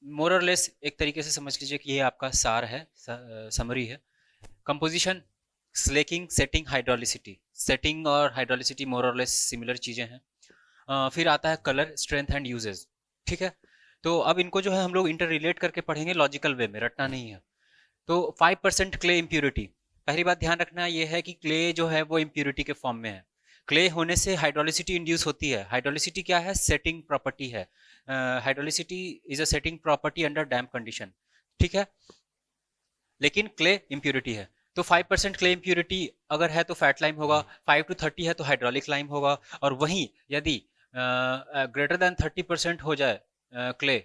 मोर और लेस एक तरीके से समझ लीजिए कि ये आपका सार है, समरी है। Composition, slaking, setting, hydraulicity. Setting और हाइड्रोलिसिटी मोर और लेस सिमिलर चीज़ें हैं। फिर आता है कलर, स्ट्रेंथ एंड यूजेस। ठीक है, तो अब इनको जो है हम लोग इंटर रिलेट करके पढ़ेंगे, लॉजिकल वे में, रटना नहीं है। तो 5% क्ले इम्प्यूरिटी। पहली बात ध्यान रखना ये है कि क्ले जो है वो इम्प्यूरिटी के फॉर्म में है। क्ले होने से हाइड्रोलिसिटी इंड्यूस होती है। हाइड्रोलिसिटी क्या है? सेटिंग प्रॉपर्टी है। Hydraulicity is a setting property under damp condition. ठीक है, लेकिन क्ले इम्प्यूरिटी है। तो 5% क्ले इम्प्यूरिटी अगर है तो फैट लाइम होगा, 5 to 30 है तो हाइड्रोलिक लाइम होगा। और वहीं यदि ग्रेटर देन 30% हो जाए क्ले,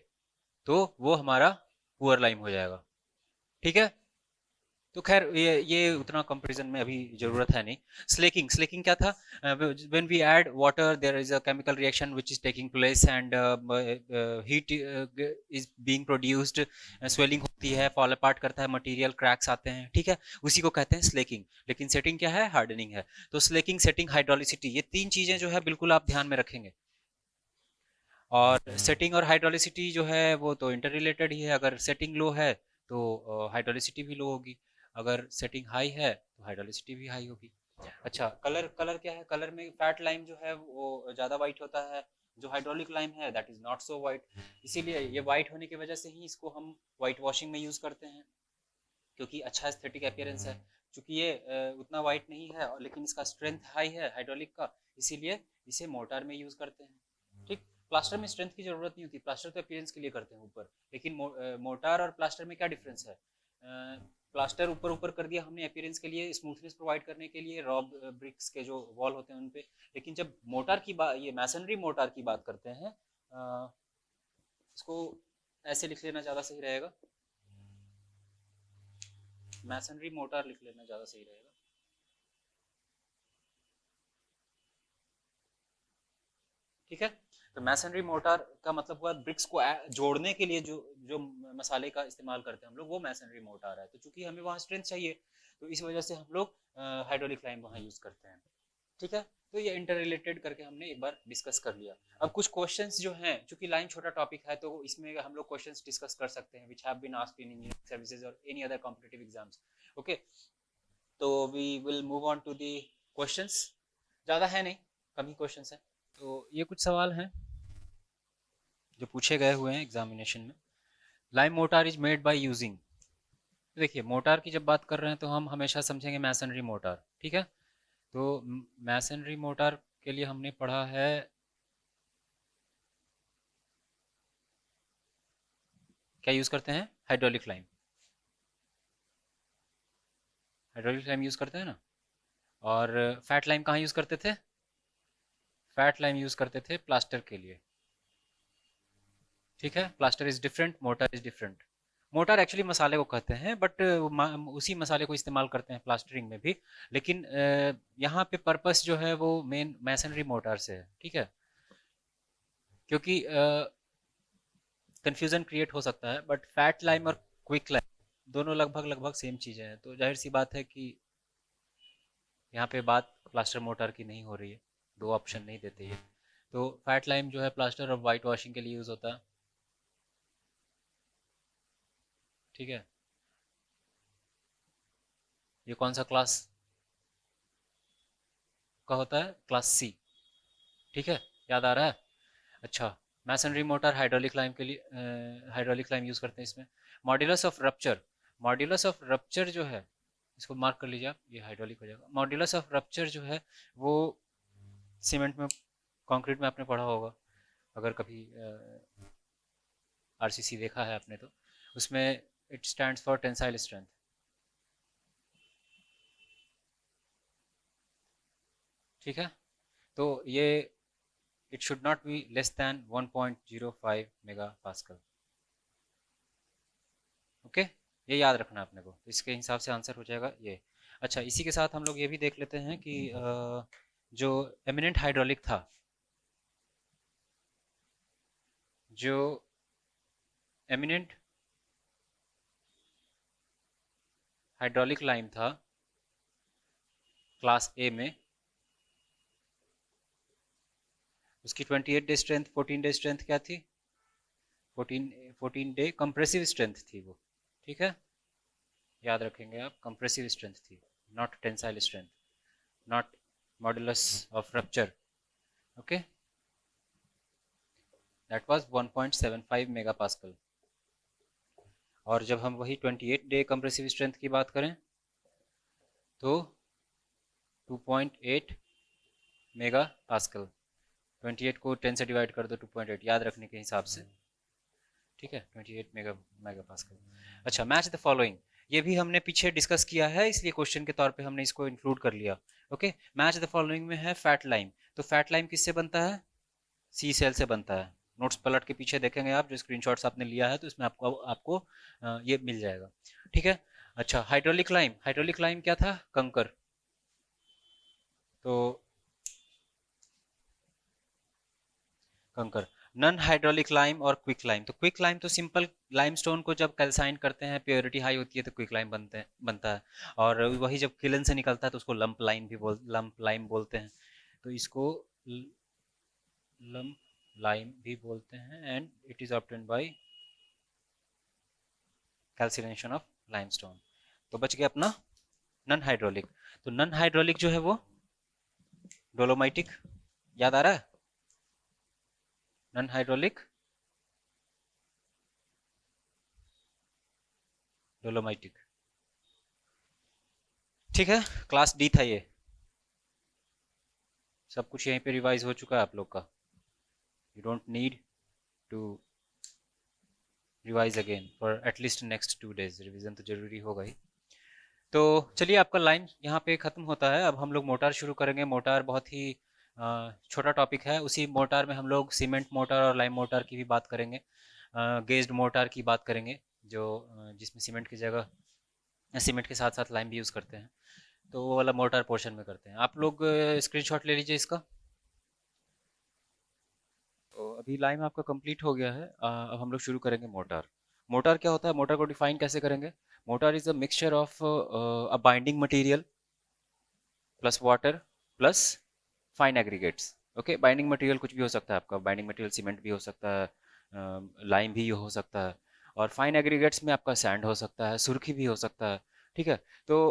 तो वो हमारा पुअर लाइम हो जाएगा। ठीक है, तो खैर ये उतना कंपैरिजन में अभी जरूरत है नहीं। स्लेकिंग, स्लेकिंग क्या था? When we add water there is a chemical reaction which is taking place and heat is being produced, swelling होती है, फॉल अपार्ट करता है मटेरियल, क्रैक्स आते हैं। ठीक है, उसी को कहते हैं स्लेकिंग। लेकिन सेटिंग क्या है? हार्डनिंग है। तो स्लेकिंग, सेटिंग, हाइड्रोलिसिटी, ये तीन चीजें जो है बिल्कुल आप ध्यान में रखेंगे। और सेटिंग और हाइड्रोलिसिटी जो है वो तो इंटर रिलेटेड ही है। अगर सेटिंग लो है तो हाइड्रोलिसिटी भी लो होगी, अगर सेटिंग हाई है तो हाइड्रोलिसिटी भी हाई होगी। अच्छा, कलर, कलर क्या है? कलर में फैट लाइम जो है वो ज़्यादा वाइट होता है, जो हाइड्रोलिक लाइम है that is not so white. इसीलिए ये वाइट होने की वजह से ही इसको हम वाइट वॉशिंग में यूज़ करते हैं, क्योंकि अच्छा एस्थेटिक अपीयरेंस है। चूंकि ये उतना वाइट नहीं है लेकिन इसका स्ट्रेंथ हाई है हाइड्रोलिक का, इसीलिए इसे मोर्टार में यूज़ करते हैं। ठीक, प्लास्टर में स्ट्रेंथ की जरूरत नहीं होती, प्लास्टर तो अपीयरेंस के लिए करते हैं ऊपर। लेकिन मोर्टार और प्लास्टर में क्या डिफरेंस है? प्लास्टर ऊपर ऊपर कर दिया हमने अपीयरेंस के लिए, स्मूथनेस प्रोवाइड करने के लिए, रॉ ब्रिक्स के जो वॉल होते हैं उन पे। लेकिन जब मोर्टार की बात, ये मैसनरी मोर्टार की बात करते हैं, इसको ऐसे लिख लेना ज़्यादा सही रहेगा, मैसनरी मोर्टार लिख लेना ज़्यादा सही रहेगा। ठीक है, तो मैसनरी मोर्टार का मतलब हुआ ब्रिक्स को जोड़ने के लिए जो जो मसाले का इस्तेमाल करते हैं हम लोग, वो मैसनरी मोर्टार है। तो चूंकि हमें वहाँ स्ट्रेंथ चाहिए, तो इस वजह से हम लोग हाइड्रोलिक लाइम वहाँ यूज़ करते हैं। ठीक है, तो ये इंटर रिलेटेड करके हमने एक बार डिस्कस कर लिया। अब कुछ क्वेश्चंस जो हैं, चूंकि लाइन छोटा टॉपिक है तो इसमें हम लोग क्वेश्चंस डिस्कस कर सकते हैं which have been asked in engineering services और any other competitive exams. Okay, तो we will move on to the questions. ज़्यादा है नहीं, कम ही क्वेश्चंस हैं। तो ये कुछ सवाल हैं जो पूछे गए हुए हैं एग्जामिनेशन में। Lime motor is made by using. देखिए, मोटार की जब बात कर रहे हैं तो हम हमेशा समझेंगे मैसनरी मोटार। ठीक है, तो मैसनरी मोटार के लिए हमने पढ़ा है, क्या यूज़ करते हैं? Hydraulic lime. Hydraulic lime use करते हैं ना। और फैट लाइम कहाँ यूज़ करते थे? फैट लाइम यूज़ करते थे प्लास्टर के लिए। ठीक है, plaster is different, motor is different. Motor actually मसाले को कहते हैं, बट उसी मसाले को इस्तेमाल करते हैं प्लास्टरिंग में भी। लेकिन यहाँ पे पर्पस जो है वो मेन मैसनरी मोटर से है। ठीक है, क्योंकि कन्फ्यूज़न क्रिएट हो सकता है, बट फैट लाइम और क्विक लाइम दोनों लगभग लगभग सेम चीज़ें हैं, तो जाहिर सी बात है कि यहाँ पे बात प्लास्टर मोटर की नहीं हो रही है। दो ऑप्शन नहीं देते ये। तो फैट लाइम जो है प्लास्टर और वाइट वॉशिंग के लिए यूज़ होता है। ठीक है, ये कौन सा क्लास का होता है? Class C. ठीक है, याद आ रहा है? अच्छा, मैसनरी मोटर हाइड्रोलिक लाइम के लिए हाइड्रोलिक लाइम यूज़ करते हैं इसमें। Modulus of rupture, modulus of rupture जो है, इसको मार्क कर लीजिए आप, ये हाइड्रोलिक हो जाएगा। मॉड्यूलस ऑफ रप्चर जो है वो सीमेंट में, कंक्रीट में आपने पढ़ा होगा अगर कभी आरसीसी देखा है आपने तो, उसमें it stands for tensile strength. ठीक है, तो ये it should not be less than 1.05 mega pascal. Okay, ये याद रखना अपने को, तो इसके हिसाब से आंसर हो जाएगा ये। अच्छा, इसी के साथ हम लोग ये भी देख लेते हैं कि जो एमिनेंट हाइड्रोलिक था, जो एमिनेंट हाइड्रोलिक लाइम था क्लास ए में, उसकी 28 डे स्ट्रेंथ, 14 डे स्ट्रेंथ क्या थी? 14 डे कंप्रेसिव स्ट्रेंथ थी वो। ठीक है, याद रखेंगे आप, कंप्रेसिव स्ट्रेंथ थी, not tensile strength, not modulus of rupture. Okay, that was 1.75 mega pascal. और जब हम वही 28 डे कंप्रेसिव स्ट्रेंथ की बात करें तो 2.8 मेगा पास्कल। 28 को 10 से डिवाइड कर दो, 2.8 याद रखने के हिसाब से। ठीक है, 28 मेगा मेगा पास्कल। अच्छा, मैच द फॉलोइंग, ये भी हमने पीछे डिस्कस किया है, इसलिए क्वेश्चन के तौर पे हमने इसको इंक्लूड कर लिया। ओके, मैच द फॉलोइंग में है फैट लाइम। तो फैट लाइम किससे बनता है? सी सेल से बनता है। नोट्स पलट के पीछे देखेंगे आप, जो स्क्रीनशॉट्स आपने लिया है तो इसमें आपको आपको ये मिल जाएगा। ठीक है, अच्छा, हाइड्रोलिक लाइम, हाइड्रोलिक लाइम क्या था? कंकर। तो कंकर, नन हाइड्रोलिक लाइम और क्विक लाइम। तो क्विक लाइम तो सिंपल लाइमस्टोन को जब कैल्साइन करते हैं, प्योरिटी हाई होती है तो क्विक लाइम बनता है। और वही जब किलन से निकलता है तो उसको लंप लाइम बोलते हैं। तो इसको लंप लाइम भी बोलते हैं, and it is obtained by calcination of limestone. तो बच गया अपना नन हाइड्रोलिक। तो नन हाइड्रोलिक जो है वो डोलोमाइटिक, याद आ रहा है? Non hydraulic dolomitic. ठीक है, क्लास डी था ये। सब कुछ यहीं पे रिवाइज हो चुका है आप लोग का। You don't need to revise again for at least next 2 days, revision तो जरूरी होगा ही। तो चलिए, आपका लाइन यहाँ पे ख़त्म होता है। अब हम लोग मोटार शुरू करेंगे। मोटार बहुत ही छोटा टॉपिक है। उसी मोटार में हम लोग सीमेंट मोटार और लाइम मोटार की भी बात करेंगे। गेज्ड मोटार की बात करेंगे, जो जिसमें सीमेंट की जगह, सीमेंट के साथ साथ लाइम भी यूज़ करते हैं। तो वो वाला मोटार पोर्शन में करते हैं। आप लोग स्क्रीनशॉट ले लीजिए इसका। तो अभी लाइम आपका कंप्लीट हो गया है। अब हम लोग शुरू करेंगे मोटार। मोटार क्या होता है? मोटार को डिफाइन कैसे करेंगे? Motor is a mixture of a binding material plus water plus fine aggregates. Okay, binding material कुछ भी हो सकता है आपका। बाइंडिंग मटेरियल सीमेंट भी हो सकता है, लाइम भी हो सकता है, और फाइन एग्रीगेट्स में आपका सैंड हो सकता है, सुर्खी भी हो सकता है। ठीक है, तो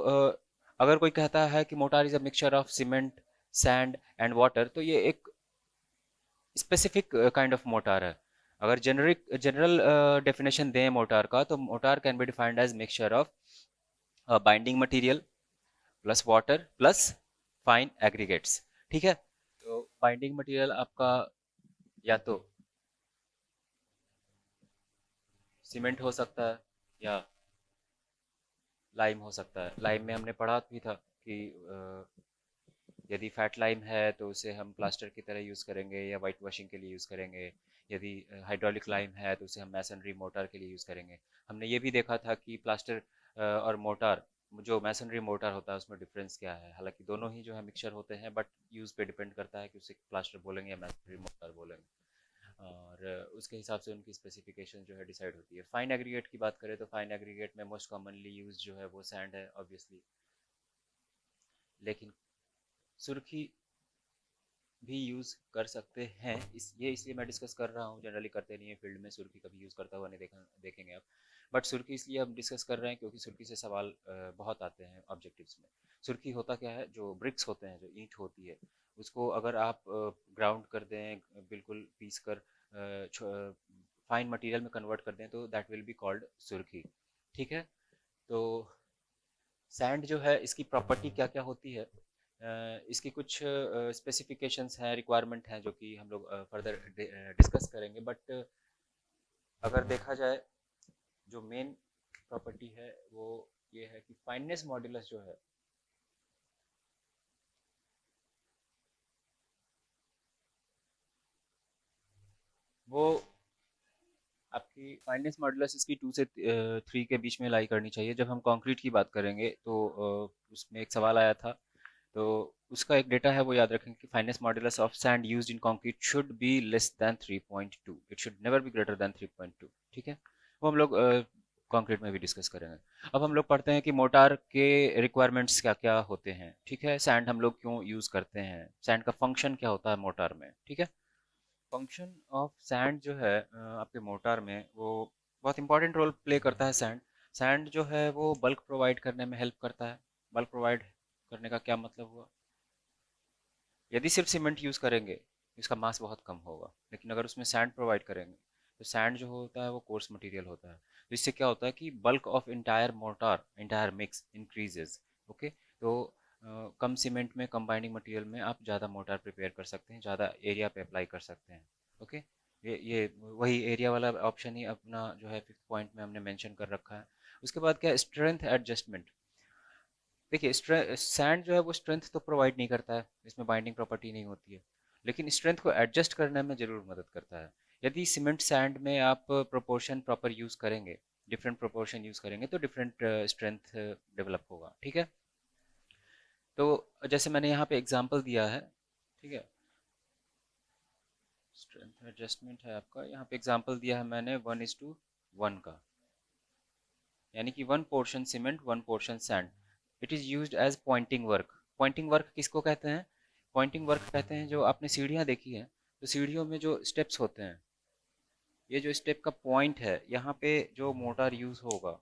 अगर कोई कहता है कि motor is a mixture of cement, sand and water, तो ये एक स्पेसिफिक काइंड ऑफ मोटार है। अगर जनरल डेफिनेशन दें मोटार का, तो mortar can be defined as mixture of binding material plus water plus fine aggregates. ठीक है, तो बाइंडिंग मटेरियल आपका या तो सीमेंट हो सकता है या लाइम हो सकता है। लाइम में हमने पढ़ा भी था कि यदि फैट लाइम है तो उसे हम प्लास्टर की तरह यूज़ करेंगे या वाइट वॉशिंग के लिए यूज़ करेंगे। यदि हाइड्रोलिक लाइम है तो उसे हम मैसनरी मोटार के लिए यूज़ करेंगे। हमने ये भी देखा था कि प्लास्टर और मोटार, जो मैसनरी मोटार होता है उसमें डिफरेंस क्या है। हालांकि दोनों ही जो है मिक्सचर होते हैं, बट यूज़ पे डिपेंड करता है कि उसे प्लास्टर बोलेंगे या मैसनरी मोटार बोलेंगे, और उसके हिसाब से उनकी स्पेसिफिकेशन जो है डिसाइड होती है। फाइन एग्रीगेट की बात करें तो फाइन एग्रीगेट में मोस्ट कॉमनली यूज जो है वो सैंड है ऑब्वियसली, लेकिन सुर्खी भी यूज़ कर सकते हैं। इसलिए मैं डिस्कस कर रहा हूँ, जनरली करते नहीं है फील्ड में, सुर्खी कभी यूज़ करता हुआ नहीं देखेंगे आप। बट सुर्खी इसलिए हम डिस्कस कर रहे हैं क्योंकि सुर्खी से सवाल बहुत आते हैं ऑब्जेक्टिव्स में। सुर्खी होता क्या है, जो ब्रिक्स होते हैं, जो ईंट होती है, उसको अगर आप ग्राउंड कर दें, बिल्कुल पीस कर फाइन मटेरियल में कन्वर्ट कर दें, तो दैट विल बी कॉल्ड सुर्खी। ठीक है। तो सैंड जो है, इसकी प्रॉपर्टी क्या क्या होती है, इसकी कुछ स्पेसिफिकेशंस हैं, रिक्वायरमेंट हैं, जो कि हम लोग फर्दर डिस्कस करेंगे। बट अगर देखा जाए, जो मेन प्रॉपर्टी है वो ये है कि फाइननेस मॉड्यूलस जो है वो आपकी फाइननेस मॉड्यूलस इसकी 2 से 3 के बीच में लाई करनी चाहिए। जब हम कंक्रीट की बात करेंगे तो उसमें एक सवाल आया था, तो उसका एक डेटा है, वो याद रखें कि finest modulus of sand used in concrete should be less then 3.2, it should never be greater than 3.2। ठीक है। वो हम लोग कंक्रीट में भी डिस्कस करेंगे। अब हम लोग पढ़ते हैं कि मोटार के रिक्वायरमेंट्स क्या क्या होते हैं। ठीक है। सैंड हम लोग क्यों यूज़ करते हैं, सैंड का फंक्शन क्या होता है मोटार में। ठीक है। फंक्शन ऑफ सैंड जो है आपके मोटार में, वो बहुत इंपॉर्टेंट रोल प्ले करता है। सैंड सैंड जो है वो बल्क प्रोवाइड करने में हेल्प करता है। बल्क प्रोवाइड करने का क्या मतलब हुआ, यदि सिर्फ सीमेंट यूज़ करेंगे इसका मास बहुत कम होगा, लेकिन अगर उसमें सैंड प्रोवाइड करेंगे तो सैंड जो होता है वो कोर्स मटेरियल होता है। तो इससे क्या होता है कि bulk of entire motor, entire mix increases. Okay. तो कम सीमेंट में, कंबाइनिंग मटेरियल में आप ज़्यादा मोटार प्रिपेयर कर सकते हैं, ज़्यादा एरिया पे अप्लाई कर सकते हैं। ओके। ये वही एरिया वाला ऑप्शन ही अपना जो है 5th पॉइंट में हमने मेंशन कर रखा है। उसके बाद क्या, स्ट्रेंथ एडजस्टमेंट। देखिए, सैंड जो है वो स्ट्रेंथ तो प्रोवाइड नहीं करता है, इसमें बाइंडिंग प्रॉपर्टी नहीं होती है, लेकिन स्ट्रेंथ को एडजस्ट करने में ज़रूर मदद करता है। यदि सीमेंट सैंड में आप प्रोपोर्शन प्रॉपर यूज़ करेंगे, डिफरेंट प्रोपोर्शन यूज़ करेंगे, तो डिफरेंट स्ट्रेंथ डेवलप होगा। ठीक है। तो जैसे मैंने यहाँ पे एग्जांपल दिया है, ठीक है, स्ट्रेंथ एडजस्टमेंट है आपका, यहाँ पे एग्जांपल दिया है मैंने 1:1 का, यानी कि 1 portion cement 1 portion sand. It is used as pointing work. Pointing work किसको कहते हैं, पॉइंटिंग वर्क कहते हैं, जो आपने सीढ़ियाँ देखी हैं, तो सीढ़ियों में जो स्टेप्स होते हैं, ये जो स्टेप का पॉइंट है, यहाँ पे जो मोटार यूज़ होगा,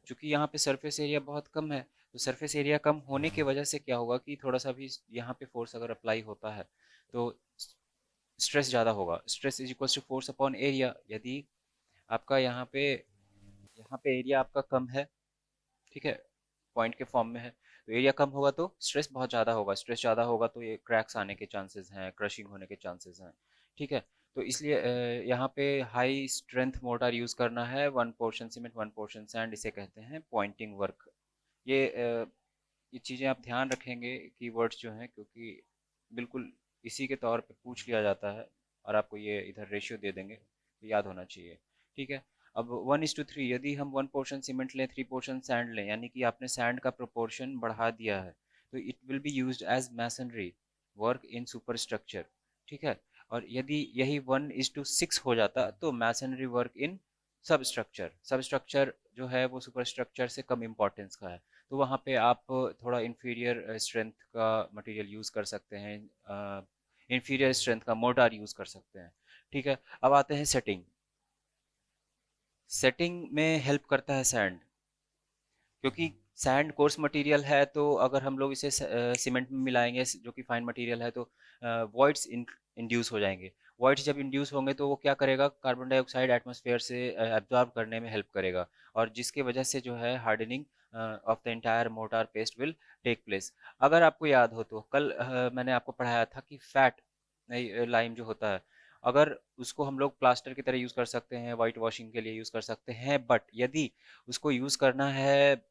चूंकि यहाँ पे सरफेस एरिया बहुत कम है, तो सरफेस एरिया कम होने की वजह से क्या होगा कि थोड़ा सा भी यहाँ पे फोर्स अगर अप्लाई होता है तो स्ट्रेस ज़्यादा होगा। Stress is equals to force upon area. यदि आपका यहाँ पे एरिया आपका कम है, ठीक है, पॉइंट के फॉर्म में है, तो एरिया कम होगा तो स्ट्रेस बहुत ज़्यादा होगा। स्ट्रेस ज़्यादा होगा तो ये क्रैक्स आने के चांसेस हैं, क्रशिंग होने के चांसेस हैं। ठीक है। तो इसलिए यहाँ पे हाई स्ट्रेंथ मोटार यूज़ करना है, 1 पोर्शन सीमेंट 1 पोर्शन सैंड, इसे कहते हैं पॉइंटिंग वर्क। ये ये चीज़ें आप ध्यान रखेंगे, कीवर्ड्स जो हैं, क्योंकि बिल्कुल इसी के तौर पे पूछ लिया जाता है, और आपको ये इधर रेशियो दे देंगे तो याद होना चाहिए। ठीक है। अब 1:3, यदि हम 1 पोर्शन सीमेंट लें 3 पोर्शन सैंड लें, यानी कि आपने सैंड का प्रोपोर्शन बढ़ा दिया है, तो it will be used as masonry work in super structure. ठीक है। और यदि यही 1:6 हो जाता तो मैसनरी वर्क इन सब स्ट्रक्चर। सब स्ट्रक्चर जो है वो सुपर स्ट्रक्चर से कम इम्पोर्टेंस का है, तो वहाँ पे आप थोड़ा इन्फीरियर स्ट्रेंथ का मटेरियल यूज़ कर सकते हैं, इन्फीरियर स्ट्रेंथ का मोटार यूज़ कर सकते हैं। ठीक है। अब आते हैं सेटिंग। सेटिंग में हेल्प करता है सैंड, क्योंकि सैंड कोर्स मटेरियल है, तो अगर हम लोग इसे सीमेंट में मिलाएंगे जो कि फाइन मटेरियल है, तो वॉइड्स इंड्यूस हो जाएंगे। वॉइड्स जब इंड्यूस होंगे तो वो क्या करेगा, कार्बन डाइऑक्साइड एटमॉस्फेयर से एब्जॉर्ब करने में हेल्प करेगा, और जिसकी वजह से जो है hardening of the entire mortar paste will take place. अगर आपको याद हो तो कल मैंने आपको पढ़ाया था कि फैट लाइम जो होता है, अगर उसको हम लोग प्लास्टर की तरह यूज़ कर सकते हैं, वाइट वॉशिंग के लिए यूज़ कर सकते हैं, बट यदि उसको यूज़ करना है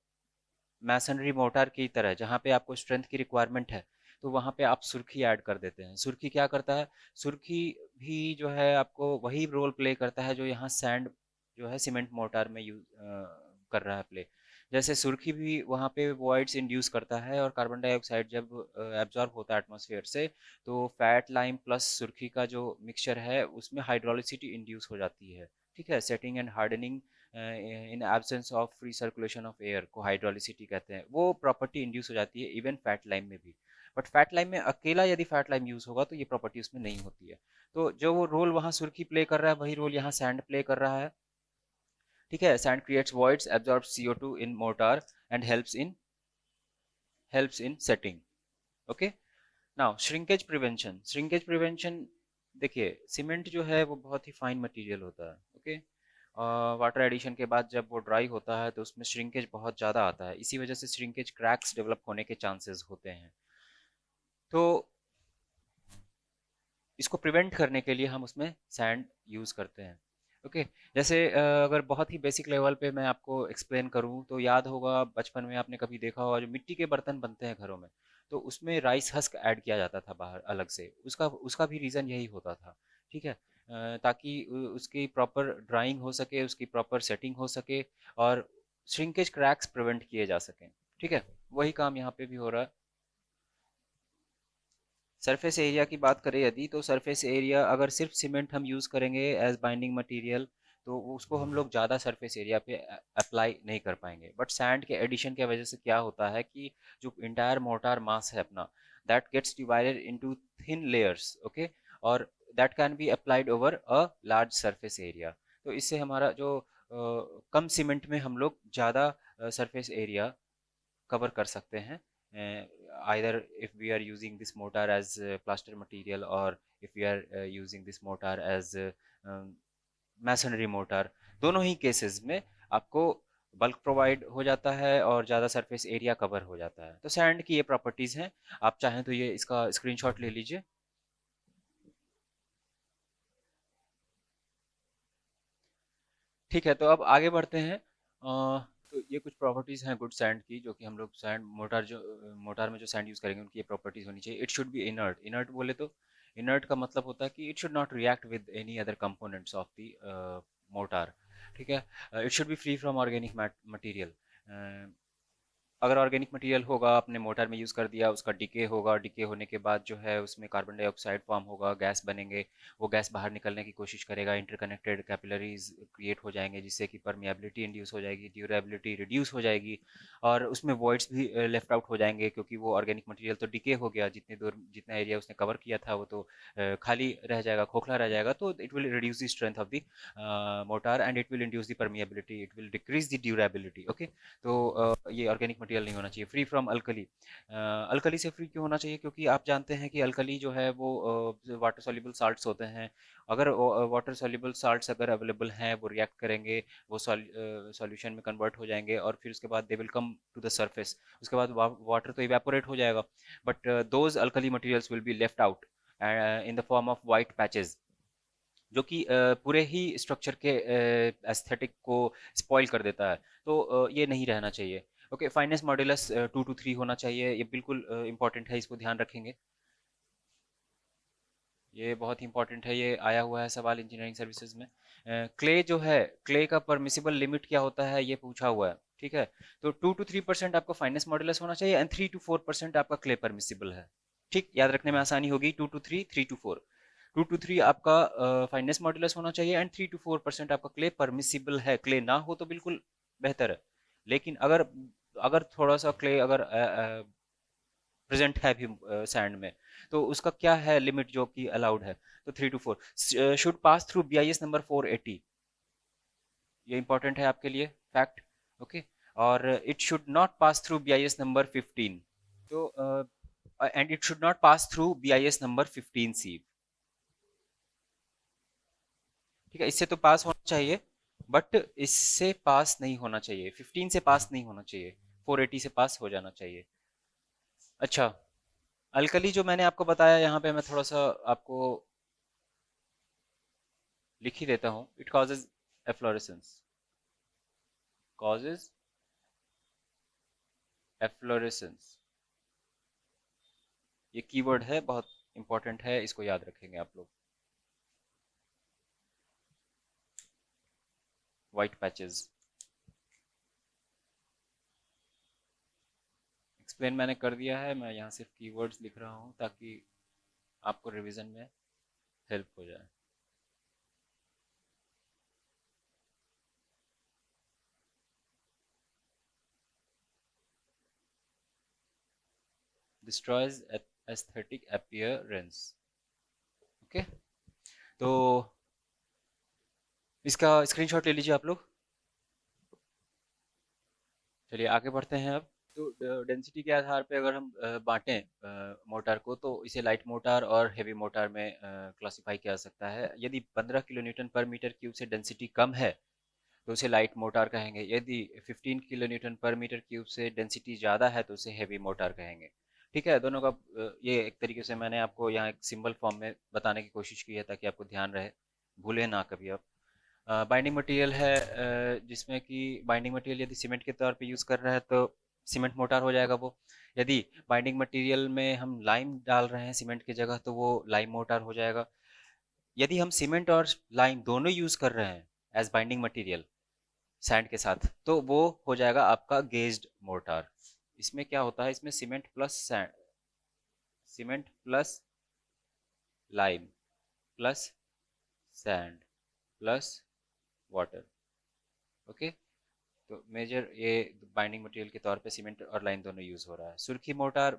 मैसनरी मोटार की तरह, जहाँ पे आपको स्ट्रेंथ की रिक्वायरमेंट है, तो वहाँ पे आप सुर्खी ऐड कर देते हैं। सुर्खी क्या करता है, सुर्खी भी जो है आपको वही रोल प्ले करता है जो यहाँ सैंड जो है सीमेंट मोर्टार में यूज कर रहा है प्ले। जैसे सुर्खी भी वहाँ पे वॉइड्स इंड्यूस करता है, और कार्बन डाइऑक्साइड जब एब्जॉर्ब होता है एटमॉस्फेयर से, तो फैट लाइम प्लस सुर्खी का जो मिक्सचर है उसमें हाइड्रोलिसिटी इंड्यूस हो जाती है। ठीक है, setting and hardening in absence of free circulation of air को हाइड्रोलिसिटी कहते हैं। वो प्रॉपर्टी इंड्यूस हो जाती है इवन फैट लाइम में भी। बट फैट लाइम में अकेला यदि फैट लाइम यूज होगा तो ये प्रॉपर्टी उसमें नहीं होती है। तो जो वो रोल वहाँ सुर्खी प्ले कर रहा है वही रोल यहाँ सैंड प्ले कर रहा है। ठीक है, sand creates voids, absorbs CO2 in mortar and helps in setting. Okay, now shrinkage prevention. देखिए, सीमेंट जो है वो बहुत ही फाइन मटेरियल होता है। ओके, वाटर एडिशन के बाद जब वो ड्राई होता है तो उसमें श्रिंकेज बहुत ज़्यादा आता है, इसी वजह से श्रिंकेज क्रैक्स डेवलप होने के चांसेस होते हैं। तो इसको प्रिवेंट करने के लिए हम उसमें सैंड यूज़ करते हैं। ओके, जैसे अगर बहुत ही बेसिक लेवल पे मैं आपको एक्सप्लेन करूँ तो याद होगा बचपन में आपने कभी देखा होगा जो मिट्टी के बर्तन बनते हैं घरों में, तो उसमें राइस हस्क ऐड किया जाता था बाहर अलग से। उसका उसका भी रीज़न यही होता था। ठीक है, ताकि उसकी प्रॉपर ड्राइंग हो सके, उसकी प्रॉपर सेटिंग हो सके, और श्रिंकेज क्रैक्स प्रिवेंट किए जा सकें। ठीक है, वही काम यहाँ पे भी हो रहा है। सरफेस एरिया की बात करें यदि, तो सरफेस एरिया अगर सिर्फ सीमेंट हम यूज़ करेंगे एज बाइंडिंग मटेरियल, तो उसको हम लोग ज़्यादा सरफेस एरिया पे अप्लाई नहीं कर पाएंगे। बट सैंड के एडिशन की वजह से क्या होता है कि जो इंटायर मोर्टार मास है अपना, that gets divided into thin layers. Okay, और that can be applied over a large surface area. तो इससे हमारा जो कम सीमेंट में हम लोग ज़्यादा सरफेस एरिया cover कर सकते हैं, either if we are using this mortar as plaster material, or if we are using this mortar as masonry mortar। दोनों ही केसेस में आपको बल्क प्रोवाइड हो जाता है और ज़्यादा सरफेस एरिया कवर हो जाता है। तो सैंड की ये प्रॉपर्टीज़ हैं। आप चाहें तो ये इसका स्क्रीनशॉट ले लीजिए। ठीक है, तो अब आगे बढ़ते हैं। तो ये कुछ प्रॉपर्टीज़ हैं गुड सैंड की, जो कि हम लोग सैंड मोटार में जो सैंड यूज़ करेंगे उनकी ये प्रॉपर्टीज़ होनी चाहिए। It should B inert. Inert बोले तो इनर्ट का मतलब होता है कि it should not react with any other components of the motor. ठीक है, it should B free from organic material. अगर ऑर्गेनिक मटेरियल होगा, आपने मोटर में यूज़ कर दिया, उसका डिके होगा, डिके होने के बाद जो है उसमें कार्बन डाइऑक्साइड फॉर्म होगा, गैस बनेंगे। वो गैस बाहर निकलने की कोशिश करेगा, इंटरकनेक्टेड कैपिलरीज क्रिएट हो जाएंगे, जिससे कि परमिएबिलिटी इंड्यूस हो जाएगी, ड्यूरेबिलिटी रिड्यूस हो जाएगी, और उसमें वॉइड्स भी लेफ्ट आउट हो जाएंगे, क्योंकि वो ऑर्गेनिक मटेरियल तो डिके हो गया, जितनी दूर जितना एरिया उसने कवर किया था वो तो खाली रह जाएगा, खोखला रह जाएगा। तो it will reduce the strength of the motor, and it will induce the permeability, it will decrease the durability. Okay, तो ये ऑर्गेनिक मटेरियल नहीं होना चाहिए। Free from alkali. अल्कली से फ्री क्यों होना चाहिए, क्योंकि आप जानते हैं कि अल्कली जो है वो वाटर सॉल्युबल साल्ट्स होते हैं। अगर वाटर सॉल्युबल साल्ट्स अगर अवेलेबल हैं, वो रिएक्ट करेंगे, वो सॉल्यूशन में कन्वर्ट हो जाएंगे, और फिर उसके बाद they will come to the surface. उसके बाद वाटर तो इवेपोरेट हो जाएगा, but those alkali materials will be left out in the form of white patches, जो कि पूरे ही स्ट्रक्चर के एस्थेटिक को स्पॉइल कर देता है। तो ये नहीं रहना चाहिए। ओके, फाइनेंस मॉड्यूलस 2 to 3 होना चाहिए, ये बिल्कुल इंपॉर्टेंट है, इसको ध्यान रखेंगे। ये बहुत ही इंपॉर्टेंट है, ये आया हुआ है सवाल इंजीनियरिंग सर्विसेज में। क्ले जो है, क्ले का परमिसिबल लिमिट क्या होता है ये पूछा हुआ है। ठीक है, तो 2 to 3% आपका फाइनेंस मॉड्यूलस होना चाहिए, एंड 3 to 4% आपका क्ले परमिसिबल है। ठीक, याद रखने में आसानी होगी। 2 to 3, 3 to 4। 2 to 3 आपका फाइनेंस मॉड्यूलस होना चाहिए, एंड 3 to 4% आपका क्ले परमिसिबल है। क्ले ना हो तो बिल्कुल बेहतर है, लेकिन अगर अगर थोड़ा सा क्ले अगर प्रेजेंट है भी सैंड में, तो उसका क्या है लिमिट जो कि अलाउड है। तो 3 to 4 should pass through BIS number 480। ये इंपॉर्टेंट है आपके लिए फैक्ट। ओके, और it should not pass through BIS number 15। तो and it should not pass through BIS number 15C। ठीक है, इससे तो पास होना चाहिए, बट इससे पास नहीं होना चाहिए, 15 से पास नहीं होना चाहिए, 480 से पास हो जाना चाहिए। अच्छा, अल्कली जो मैंने आपको बताया, यहाँ पे मैं थोड़ा सा आपको लिख ही देता हूँ। It causes efflorescence, causes efflorescence. ये कीवर्ड है, बहुत इंपॉर्टेंट है, इसको याद रखेंगे आप लोग। वाइट पैचेस एक्सप्लेन मैंने कर दिया है, मैं यहाँ सिर्फ कीवर्ड्स लिख रहा हूँ ताकि आपको रिवीजन में हेल्प हो जाए। Destroys aesthetic appearance. ओके, तो इसका स्क्रीनशॉट ले लीजिए आप लोग। चलिए आगे बढ़ते हैं अब। तो डेंसिटी के आधार पे अगर हम बांटें मोटार को, तो इसे लाइट मोटार और हेवी मोटार में क्लासिफाई किया जा सकता है। यदि 15 kilo newton per metre cube से डेंसिटी कम है तो उसे लाइट मोटार कहेंगे। यदि 15 kilo newton per metre cube से डेंसिटी ज़्यादा है तो उसे हेवी मोटार कहेंगे। ठीक है, दोनों का ये एक तरीके से मैंने आपको यहाँ एक सिंबल फॉर्म में बताने की कोशिश की है ताकि आपको ध्यान रहे, भूले ना कभी आप। बाइंडिंग मटेरियल है, जिसमें कि बाइंडिंग मटेरियल यदि सीमेंट के तौर पे यूज़ कर रहे हैं तो सीमेंट मोटार हो जाएगा वो। यदि बाइंडिंग मटेरियल में हम लाइम डाल रहे हैं सीमेंट की जगह तो वो लाइम मोटार हो जाएगा। यदि हम सीमेंट और लाइम दोनों यूज़ कर रहे हैं एज बाइंडिंग मटेरियल सैंड के साथ, तो वो हो जाएगा आपका गेज्ड मोटार। इसमें क्या होता है, इसमें cement plus sand, cement plus lime plus sand plus water. Okay, तो मेजर ये बाइंडिंग मटेरियल के तौर पे सीमेंट और लाइन दोनों यूज़ हो रहा है। सुर्खी मोटार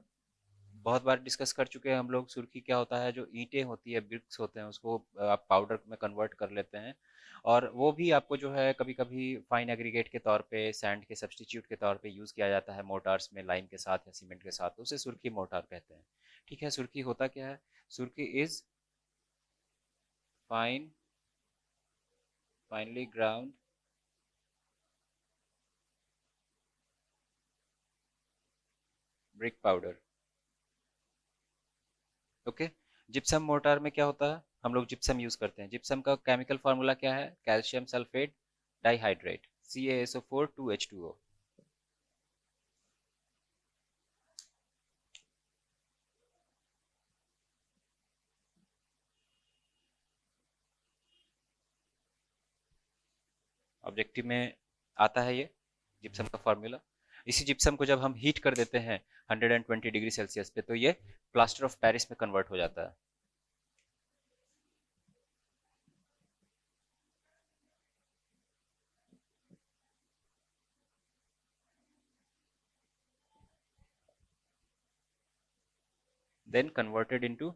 बहुत बार डिस्कस कर चुके हैं हम लोग। सुर्खी क्या होता है, जो ईंटें होती है, ब्रिक्स होते हैं, उसको आप पाउडर में कन्वर्ट कर लेते हैं और वो भी आपको जो है कभी कभी फाइन एग्रीगेट के तौर पे, सैंड के सब्स्टिट्यूट के तौर पे यूज़ किया जाता है मोटार्स में, लाइम के साथ या सीमेंट के साथ, तो उसे सुर्खी मोटार कहते हैं। ठीक है, सुर्खी होता क्या है? सुर्खी is fine, finally ground brick powder. Okay, gypsum motor में क्या होता है, हम लोग जिप्सम यूज करते हैं। जिप्सम का केमिकल फार्मूला क्या है? Calcium sulphate dihydrate, CaSO4 2H2O। Objective में आता है ये जिप्सम का फार्मूला। इसी जिप्सम को जब हम हीट कर देते हैं 120 डिग्री सेल्सियस पे, तो ये प्लास्टर ऑफ पेरिस में कन्वर्ट हो जाता है। Then converted into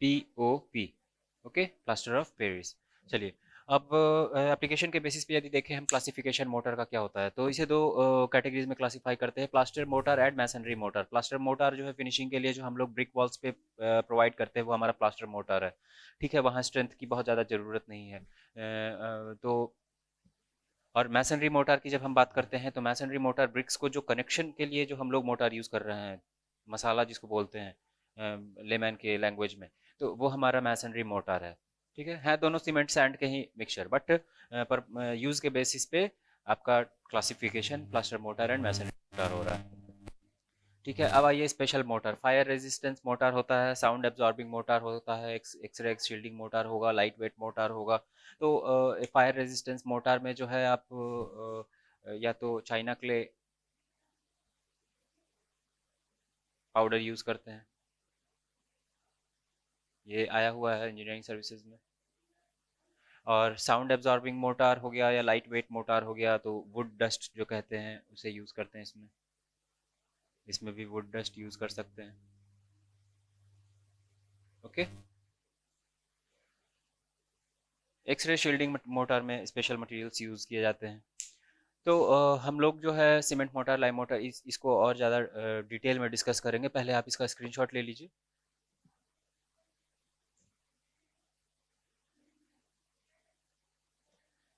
POP। Okay, plaster of Paris. चलिए, अब एप्लीकेशन के बेसिस पे यदि देखें हम क्लासिफिकेशन मोटर का क्या होता है, तो इसे दो कैटेगरीज में क्लासिफाई करते हैं, plaster motor and masonry motor. Plaster motor जो है फिनिशिंग के लिए जो हम लोग ब्रिक वॉल्स पे प्रोवाइड करते हैं वो हमारा प्लास्टर मोटर है। ठीक है, वहाँ स्ट्रेंथ की बहुत ज़्यादा ज़रूरत नहीं है। तो और मैसनरी मोटर की जब हम बात करते हैं तो मैसनरी मोटर ब्रिक्स को जो कनेक्शन के लिए जो हम लोग मोटर यूज़ कर रहे हैं, मसाला जिसको बोलते हैं लेमैन के लैंग्वेज में, तो वो हमारा मैसनरी मोटर है। ठीक है दोनों सीमेंट सैंड के ही मिक्सचर, बट पर यूज़ के बेसिस पे आपका classification plaster motor and masonry motor हो रहा है। ठीक है, अब आइए special motor. Fire resistance motor होता है, साउंड एब्जॉर्बिंग मोटर होता है, एक्सरे शील्डिंग मोटर होगा, लाइट वेट मोटर होगा। तो फायर रेजिस्टेंस मोटर में जो है आप या तो चाइना क्ले पाउडर यूज़ करते हैं, ये आया हुआ है इंजीनियरिंग सर्विसेज में। और साउंड एब्जॉर्बिंग मोटर हो गया या लाइट वेट मोटर हो गया तो वुड डस्ट जो कहते हैं उसे यूज़ करते हैं इसमें। इसमें भी वुड डस्ट यूज़ कर सकते हैं। ओके, एक्सरे शील्डिंग मोटर में स्पेशल मटेरियल्स यूज़ किए जाते हैं। तो हम लोग जो है सीमेंट मोटर, लाइम मोटर, इसको और ज़्यादा डिटेल में डिस्कस करेंगे। पहले आप इसका स्क्रीनशॉट ले लीजिए।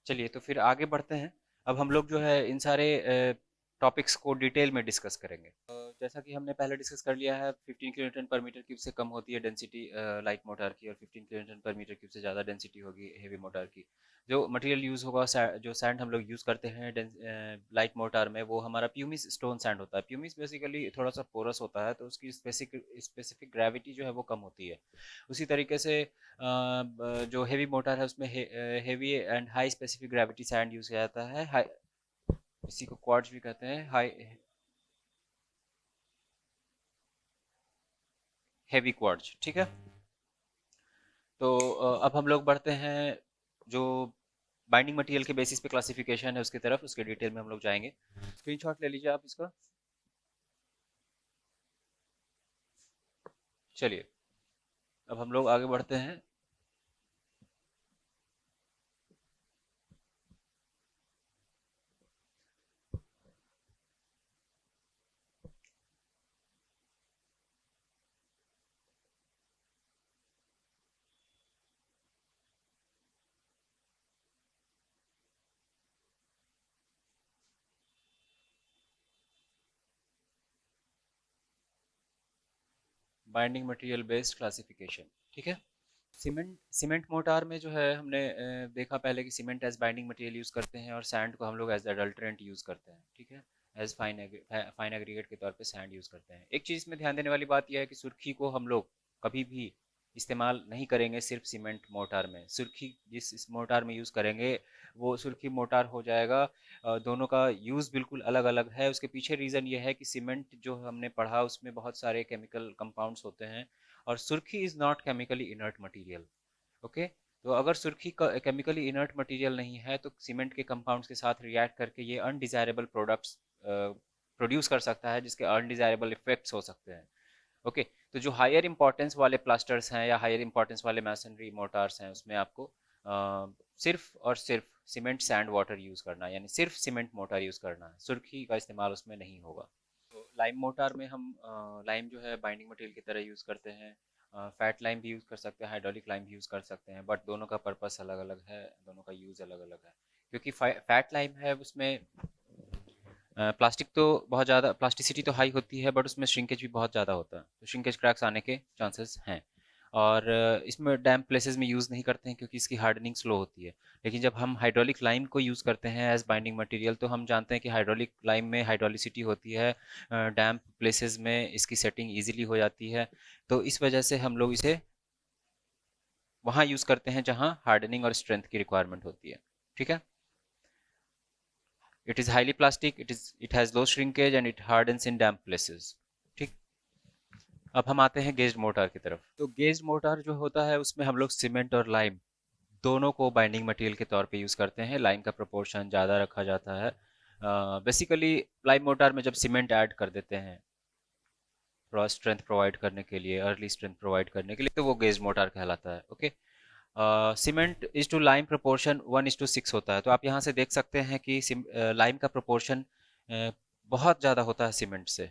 चलिए तो फिर आगे बढ़ते हैं। अब हम लोग जो है इन सारे टॉपिक्स को डिटेल में डिस्कस करेंगे। जैसा कि हमने पहले डिस्कस कर लिया है, 15 kilo newton per metre cube से कम होती है डेंसिटी लाइट मोटार की, और 15 kilo newton per metre cube से ज़्यादा डेंसिटी होगी हेवी मोटार की। जो मटेरियल यूज़ होगा, जो सैंड हम लोग यूज़ करते हैं लाइट मोटार में, वो हमारा प्यूमिस स्टोन सैंड होता है। प्यूमिस बेसिकली थोड़ा सा पोरस होता है, तो उसकी स्पेसिफिक ग्रेविटी जो है वो कम होती है। उसी तरीके से जो हेवी मोटार है उसमें heavy and high specific gravity sand use किया जाता है। इसी को क्वार्ट्ज भी कहते हैं, हाई हेवी क्वार्ट्ज। ठीक है, तो अब हम लोग बढ़ते हैं जो बाइंडिंग मटेरियल के बेसिस पे क्लासिफिकेशन है उसकी तरफ, उसके डिटेल में हम लोग जाएंगे। स्क्रीनशॉट ले लीजिए आप इसका। चलिए, अब हम लोग आगे बढ़ते हैं। Binding material based classification. ठीक है, सीमेंट सीमेंट मोटार में जो है हमने देखा पहले कि cement as binding material use करते हैं, और सैंड को हम लोग एज अडल्ट्रेंट यूज़ करते हैं। ठीक है, एज फाइन एग्रीगेट के तौर पे सैंड यूज़ करते हैं। एक चीज़ में ध्यान देने वाली बात यह है कि सुर्खी को हम लोग कभी भी इस्तेमाल नहीं करेंगे सिर्फ सीमेंट मोटार में। सुर्खी जिस इस मोटार में यूज़ करेंगे वो सुर्खी मोटार हो जाएगा। दोनों का यूज़ बिल्कुल अलग अलग है। उसके पीछे रीज़न ये है कि सीमेंट जो हमने पढ़ा उसमें बहुत सारे केमिकल कंपाउंड्स होते हैं, और सुर्खी is not chemically inert material. Okay, तो अगर सुर्खी का केमिकली इनर्ट मटेरियल नहीं है तो सीमेंट के कंपाउंड्स के साथ रिएक्ट करके ये अनडिजायरेबल प्रोडक्ट्स प्रोड्यूस कर सकता है, जिसके अनडिजायरेबल इफेक्ट्स हो सकते हैं। ओके, तो जो हायर इंपॉर्टेंस वाले प्लास्टर्स हैं या हायर इंपॉर्टेंस वाले मैसनरी मोटार्स हैं उसमें आपको सिर्फ और सिर्फ सीमेंट सैंड वाटर यूज़ करना है, यानी सिर्फ सीमेंट मोटार यूज़ करना है, सुर्खी का इस्तेमाल उसमें नहीं होगा। तो लाइम मोटार में हम लाइम जो है बाइंडिंग मटेरियल की तरह यूज़ करते हैं। फैट लाइम भी यूज़ कर सकते हैं, हाइड्रोलिक लाइम भी यूज़ कर सकते हैं, बट दोनों का पर्पस अलग अलग है, दोनों का यूज़ अलग अलग है। क्योंकि फैट लाइम है उसमें प्लास्टिक तो बहुत ज़्यादा प्लास्टिसिटी तो हाई होती है, बट उसमें श्रिंकेज भी बहुत ज़्यादा होता है, तो श्रिंकेज क्रैक्स आने के चांसेस हैं। और इसमें डैम्प प्लेसेस में यूज़ नहीं करते हैं क्योंकि इसकी हार्डनिंग स्लो होती है। लेकिन जब हम हाइड्रोलिक लाइम को यूज़ करते हैं एज बाइंडिंग मटेरियल, तो हम जानते हैं कि हाइड्रोलिक लाइम में हाइड्रोलिसिटी होती है, डैम्प प्लेसेस में इसकी सेटिंग ईजिली हो जाती है, तो इस वजह से हम लोग इसे वहाँ यूज़ करते हैं जहाँ हार्डनिंग और स्ट्रेंथ की रिक्वायरमेंट होती है। ठीक है, it is highly plastic, it has low shrinkage and it hardens in damp places. ठीक, अब हम आते हैं गेज्ड मोटार की तरफ। तो गेज्ड मोटार जो होता है उसमें हम लोग सीमेंट और लाइम दोनों को बाइंडिंग मटेरियल के तौर पे यूज़ करते हैं। लाइम का प्रोपोर्शन ज़्यादा रखा जाता है। बेसिकली लाइम मोटार में जब सीमेंट ऐड कर देते हैं थोड़ा स्ट्रेंथ प्रोवाइड करने के लिए, अर्ली स्ट्रेंथ प्रोवाइड करने के लिए, तो वो गेज मोटार कहलाता है। Okay, cement is to lime proportion 1:6 होता है। तो आप यहाँ से देख सकते हैं कि लाइम का प्रोपोर्शन बहुत ज़्यादा होता है सीमेंट से।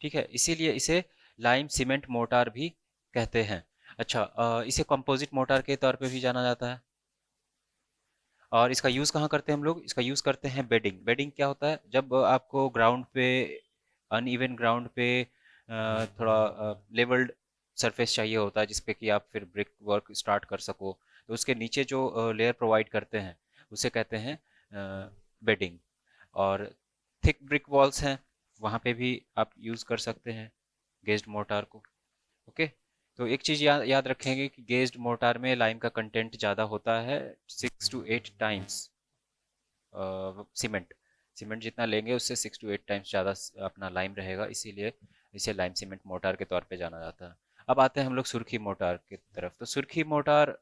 ठीक है, इसीलिए इसे लाइम सीमेंट मोटार भी कहते हैं। अच्छा, इसे कंपोजिट मोटार के तौर पे भी जाना जाता है। और इसका यूज़ कहाँ करते हैं हम लोग? इसका यूज़ करते हैं बेडिंग। बेडिंग क्या होता है? जब आपको ग्राउंड पे अनइवन ग्राउंड पे थोड़ा लेवल्ड सरफेस चाहिए होता है जिसपे कि आप फिर ब्रिक वर्क स्टार्ट कर सको, तो उसके नीचे जो लेयर प्रोवाइड करते हैं उसे कहते हैं बेडिंग। और थिक ब्रिक वॉल्स हैं, वहाँ पे भी आप यूज़ कर सकते हैं गेज्ड मोर्टार को। ओके, तो एक चीज़ याद रखेंगे कि गेज्ड मोर्टार में लाइम का कंटेंट ज़्यादा होता है, 6 to 8 टाइम्स सीमेंट। सीमेंट जितना लेंगे उससे 6 to 8 टाइम्स ज़्यादा अपना लाइम रहेगा, इसीलिए इसे लाइम सीमेंट मोटार के तौर पे जाना जाता है। अब आते हैं हम लोग सुर्खी मोटार की तरफ। तो सुर्खी मोटार,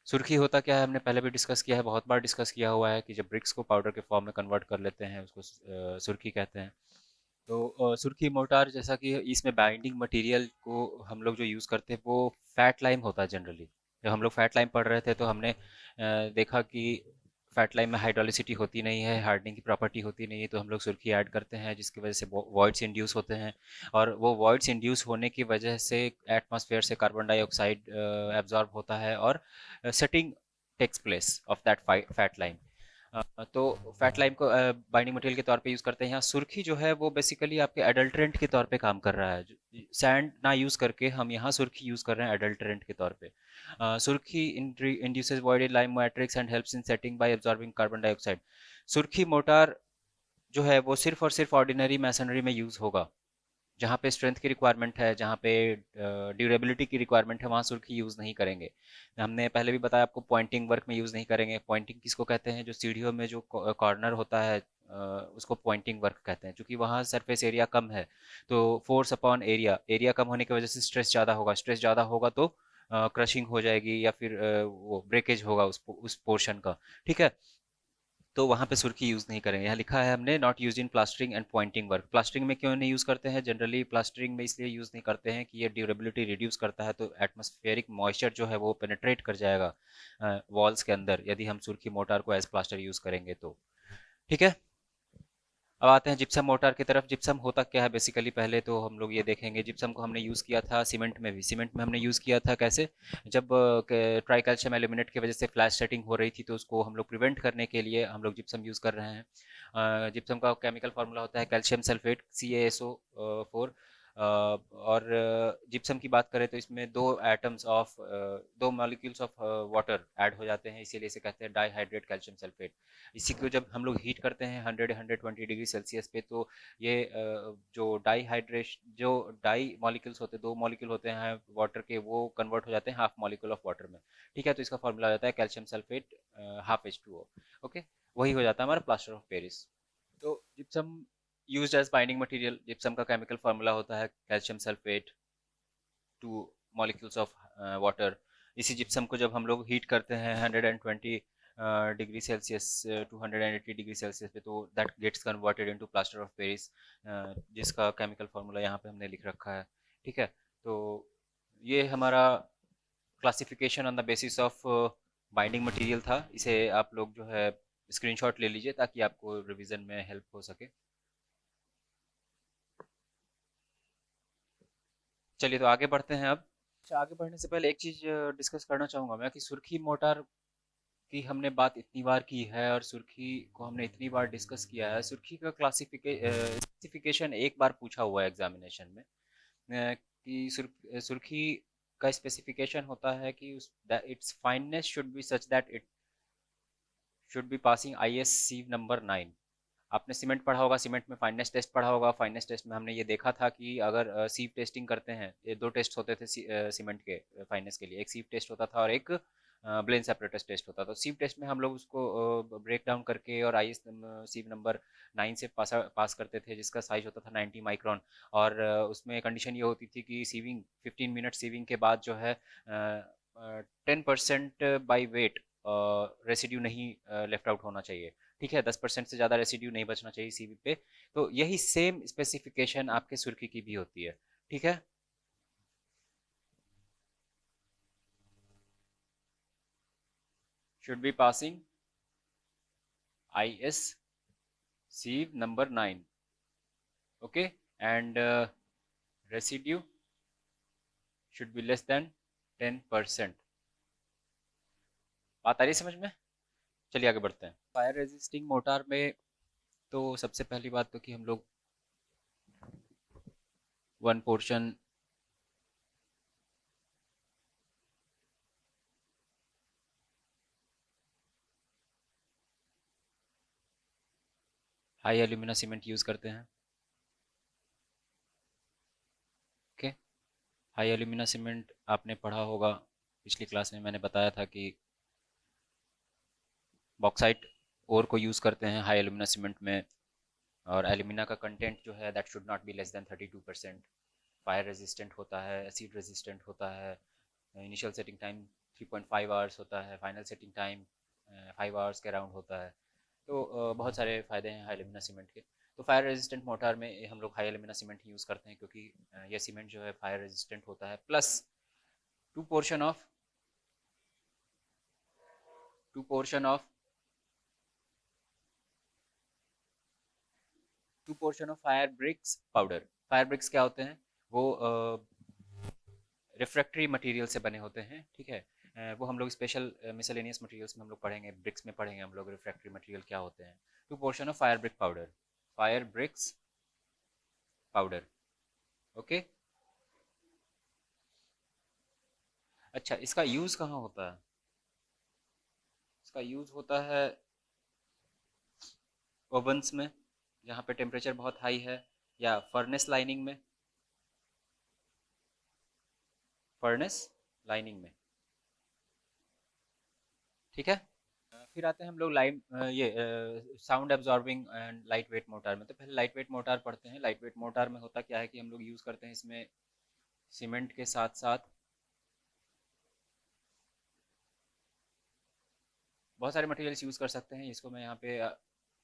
सुर्खी होता क्या है हमने पहले भी डिस्कस किया है, बहुत बार डिस्कस किया हुआ है कि जब ब्रिक्स को पाउडर के फॉर्म में कन्वर्ट कर लेते हैं उसको सुर्खी कहते हैं। तो सुर्खी मोटार, जैसा कि इसमें बाइंडिंग मटेरियल को हम लोग जो यूज़ करते हैं वो फैट लाइम होता है जनरली। जब हम लोग फैट लाइम पढ़ रहे थे तो हमने देखा कि फैट लाइम में हाइड्रोलिसिटी होती नहीं है, हार्डनिंग की प्रॉपर्टी होती नहीं है, तो हम लोग सुर्खी ऐड करते हैं जिसकी वजह से वॉइड्स इंड्यूस होते हैं। और वो वॉइड्स इंड्यूस होने की वजह से एटमॉस्फेयर से कार्बन डाइऑक्साइड एब्जॉर्ब होता है और setting takes place of that fat lime. तो फैट लाइम को बाइंडिंग मटेरियल के तौर पे यूज़ करते हैं। यहाँ सुर्खी जो है वो बेसिकली आपके एडल्ट्रेंट के तौर पे काम कर रहा है। सैंड ना यूज़ करके हम यहाँ सुर्खी यूज़ कर रहे हैं एडल्ट्रेंट के तौर पे। सुर्खी induces voided lime matrix and helps in setting bye absorbing carbon dioxide. सुर्खी मोटार जो है वो सिर्फ और सिर्फ ऑर्डिनरी मैसनरी में यूज़ होगा। जहाँ पे स्ट्रेंथ की रिक्वायरमेंट है, जहाँ पे ड्यूरेबिलिटी की रिक्वायरमेंट है, वहाँ सुर्खी यूज़ नहीं करेंगे। हमने पहले भी बताया आपको, पॉइंटिंग वर्क में यूज़ नहीं करेंगे। पॉइंटिंग किसको कहते हैं? जो सीढ़ियों में जो कॉर्नर होता है, उसको पॉइंटिंग वर्क कहते हैं। क्योंकि वहाँ सरफेस एरिया कम है, तो फोर्स अपॉन एरिया, एरिया कम होने की वजह से स्ट्रेस ज़्यादा होगा। स्ट्रेस ज़्यादा होगा तो क्रशिंग हो जाएगी, या फिर वो ब्रेकेज होगा उस पोर्शन का। ठीक है, तो वहाँ पे सुर्खी यूज़ नहीं करेंगे। यहाँ लिखा है हमने, not use in plastering and Poynting work. Plastering में क्यों नहीं यूज़ करते हैं? जनरली प्लास्टरिंग में इसलिए यूज़ नहीं करते हैं कि ये ड्यूरेबिलिटी रिड्यूस करता है, तो एटमॉस्फेरिक मॉइस्चर जो है वो पेनिट्रेट कर जाएगा वॉल्स के अंदर, यदि हम सुर्खी मोटार को एज प्लास्टर यूज़ करेंगे तो। ठीक है, अब आते हैं जिप्सम मोर्टार की तरफ। जिप्सम होता क्या है बेसिकली? पहले तो हम लोग ये देखेंगे, जिप्सम को हमने यूज़ किया था सीमेंट में भी। सीमेंट में हमने यूज़ किया था कैसे? जब ट्राई कैल्शियम एल्यूमिनेट की वजह से फ्लैश सेटिंग हो रही थी, तो उसको हम लोग प्रिवेंट करने के लिए हम लोग जिप्सम यूज़ कर रहे हैं। जिप्सम का केमिकल फार्मूला होता है कैल्शियम सल्फेट, CaSO4। और जिप्सम की बात करें तो इसमें दो मॉलिक्यूल्स ऑफ वाटर ऐड हो जाते हैं, इसीलिए इसे कहते हैं डाईहाइड्रेट कैल्शियम सल्फेट। इसी को जब हम लोग हीट करते हैं 100-120 डिग्री सेल्सियस पे, तो ये जो डाई मॉलिक्यूल्स होते हैं, दो मॉलिक्यूल होते हैं वाटर के, वो कन्वर्ट हो जाते हैं हाफ मॉलिक्यूल ऑफ वाटर में। ठीक है, तो इसका फॉर्मूला हो जाता है calcium sulphate half H2O। Okay, वही हो जाता है हमारा प्लास्टर ऑफ पेरिस। तो gypsum used as binding material, gypsum का केमिकल फार्मूला होता है calcium sulphate, two molecules of water. इसी जिप्सम को जब हम लोग हीट करते हैं 120 degree Celsius to 180 degree Celsius पे, तो that gets converted into plaster of Paris, जिसका केमिकल फार्मूला यहाँ पे हमने लिख रखा है। ठीक है, तो ये हमारा classification on the basis of binding material था। इसे आप लोग जो है स्क्रीनशॉट ले लीजिए, ताकि आपको रिवीजन में हेल्प हो सके। चलिए, तो आगे बढ़ते हैं अब। अच्छा, आगे बढ़ने से पहले एक चीज़ डिस्कस करना चाहूँगा मैं, कि सुर्खी मोटार की हमने बात इतनी बार की है, और सुर्खी को हमने इतनी बार डिस्कस किया है। सुर्खी का स्पेसिफिकेशन एक बार पूछा हुआ है एग्जामिनेशन में, कि सुर्खी का स्पेसिफिकेशन होता है कि it's fineness should be such that it should be passing IS sieve number 9। आपने सीमेंट पढ़ा होगा, सीमेंट में फाइननेस टेस्ट पढ़ा होगा। फाइननेस टेस्ट में हमने ये देखा था कि अगर सीव टेस्टिंग करते हैं, ये दो टेस्ट होते थे सीमेंट के फाइननेस के लिए, एक सीव टेस्ट होता था और एक ब्लेन सेपरेटस टेस्ट होता था। तो सीव टेस्ट में हम लोग उसको ब्रेक डाउन करके और IS सीव नंबर 9 से पास करते थे, जिसका साइज होता था 90 माइक्रोन। और उसमें कंडीशन ये होती थी कि सीविंग 15 मिनट सीविंग के बाद जो है 10% बाई वेट रेसिड्यू नहीं लेफ्ट आउट होना चाहिए। ठीक है, 10% से ज़्यादा रेसिड्यू नहीं बचना चाहिए सीवी पे। तो यही सेम स्पेसिफिकेशन आपके सुर्खी की भी होती है। ठीक है, should be passing IS sieve number 9। Okay, and residue should be less than 10%। बात आ रही है समझ में? चलिए आगे बढ़ते हैं। फायर रेजिस्टिंग मोटार में तो सबसे पहली बात तो कि हम लोग one portion high alumina cement use करते हैं। ओके, हाई एल्यूमिना सीमेंट आपने पढ़ा होगा, पिछली क्लास में मैंने बताया था कि बॉक्साइट ओर को यूज़ करते हैं हाई एल्यूमिना सीमेंट में। और एल्यूमिना का कंटेंट जो है that should not be less then 32%। Fire resistant होता है, एसिड रेजिस्टेंट होता है। इनिशियल सेटिंग टाइम 3.5 आवर्स होता है, फाइनल सेटिंग टाइम 5 आवर्स के अराउंड होता है। तो बहुत सारे फ़ायदे हैं हाई एल्यूमिना सीमेंट के। तो फायर रेजिस्टेंट मोटार में हम लोग हाई एल्यूमिना सीमेंट ही यूज़ करते हैं, क्योंकि यह सीमेंट जो है फायर रेजिस्टेंट होता है। Plus two portion of to portion of to portion of fire bricks powder. Fire bricks क्या होते हैं? वो रिफ्रैक्टरी मटेरियल से बने होते हैं। ठीक है, वो हम लोग स्पेशल मिसलेनियस मटेरियल्स में हम लोग पढ़ेंगे, ब्रिक्स में पढ़ेंगे हम लोग रिफ्रैक्टरी मटेरियल क्या होते हैं। To portion of fire brick powder, fire bricks powder. Okay. अच्छा, इसका यूज़ कहाँ होता है? इसका यूज़ होता है ओवंस में, जहाँ पे टेम्परेचर बहुत हाई है, या फर्नेस लाइनिंग में, फर्नेस लाइनिंग में। ठीक है। फिर आते हैं हम लोग लाइम ये sound absorbing and light weight motor में। तो पहले लाइट वेट मोटार पढ़ते हैं। लाइट वेट मोटार में होता क्या है कि हम लोग यूज़ करते हैं इसमें सीमेंट के साथ साथ बहुत सारे मटेरियल्स यूज़ कर सकते हैं। इसको मैं यहाँ पे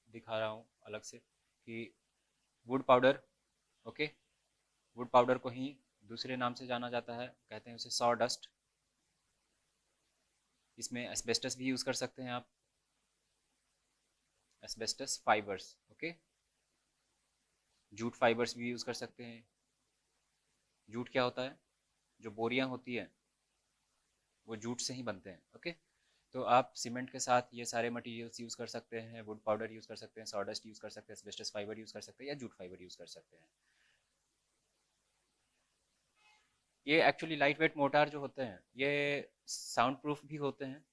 दिखा रहा हूँ अलग से कि would powder. Okay. Would powder को ही दूसरे नाम से जाना जाता है, कहते हैं उसे सॉ डस्ट। इसमें एस्बेस्टस भी यूज़ कर सकते हैं आप, asbestos fibres. Okay. Jute fibres भी यूज़ कर सकते हैं। जूट क्या होता है? जो बोरियां होती है वो जूट से ही बनते हैं। ओके। तो आप सीमेंट के साथ ये सारे मटेरियल्स यूज़ कर सकते हैं, वुड पाउडर यूज़ कर सकते हैं, सॉडस्ट यूज़ कर सकते हैं, एस्बेस्टस फाइबर यूज़ कर सकते हैं, या जूट फाइबर यूज़ कर सकते हैं। ये एक्चुअली लाइट वेट मोटार जो होते हैं ये साउंड प्रूफ भी होते हैं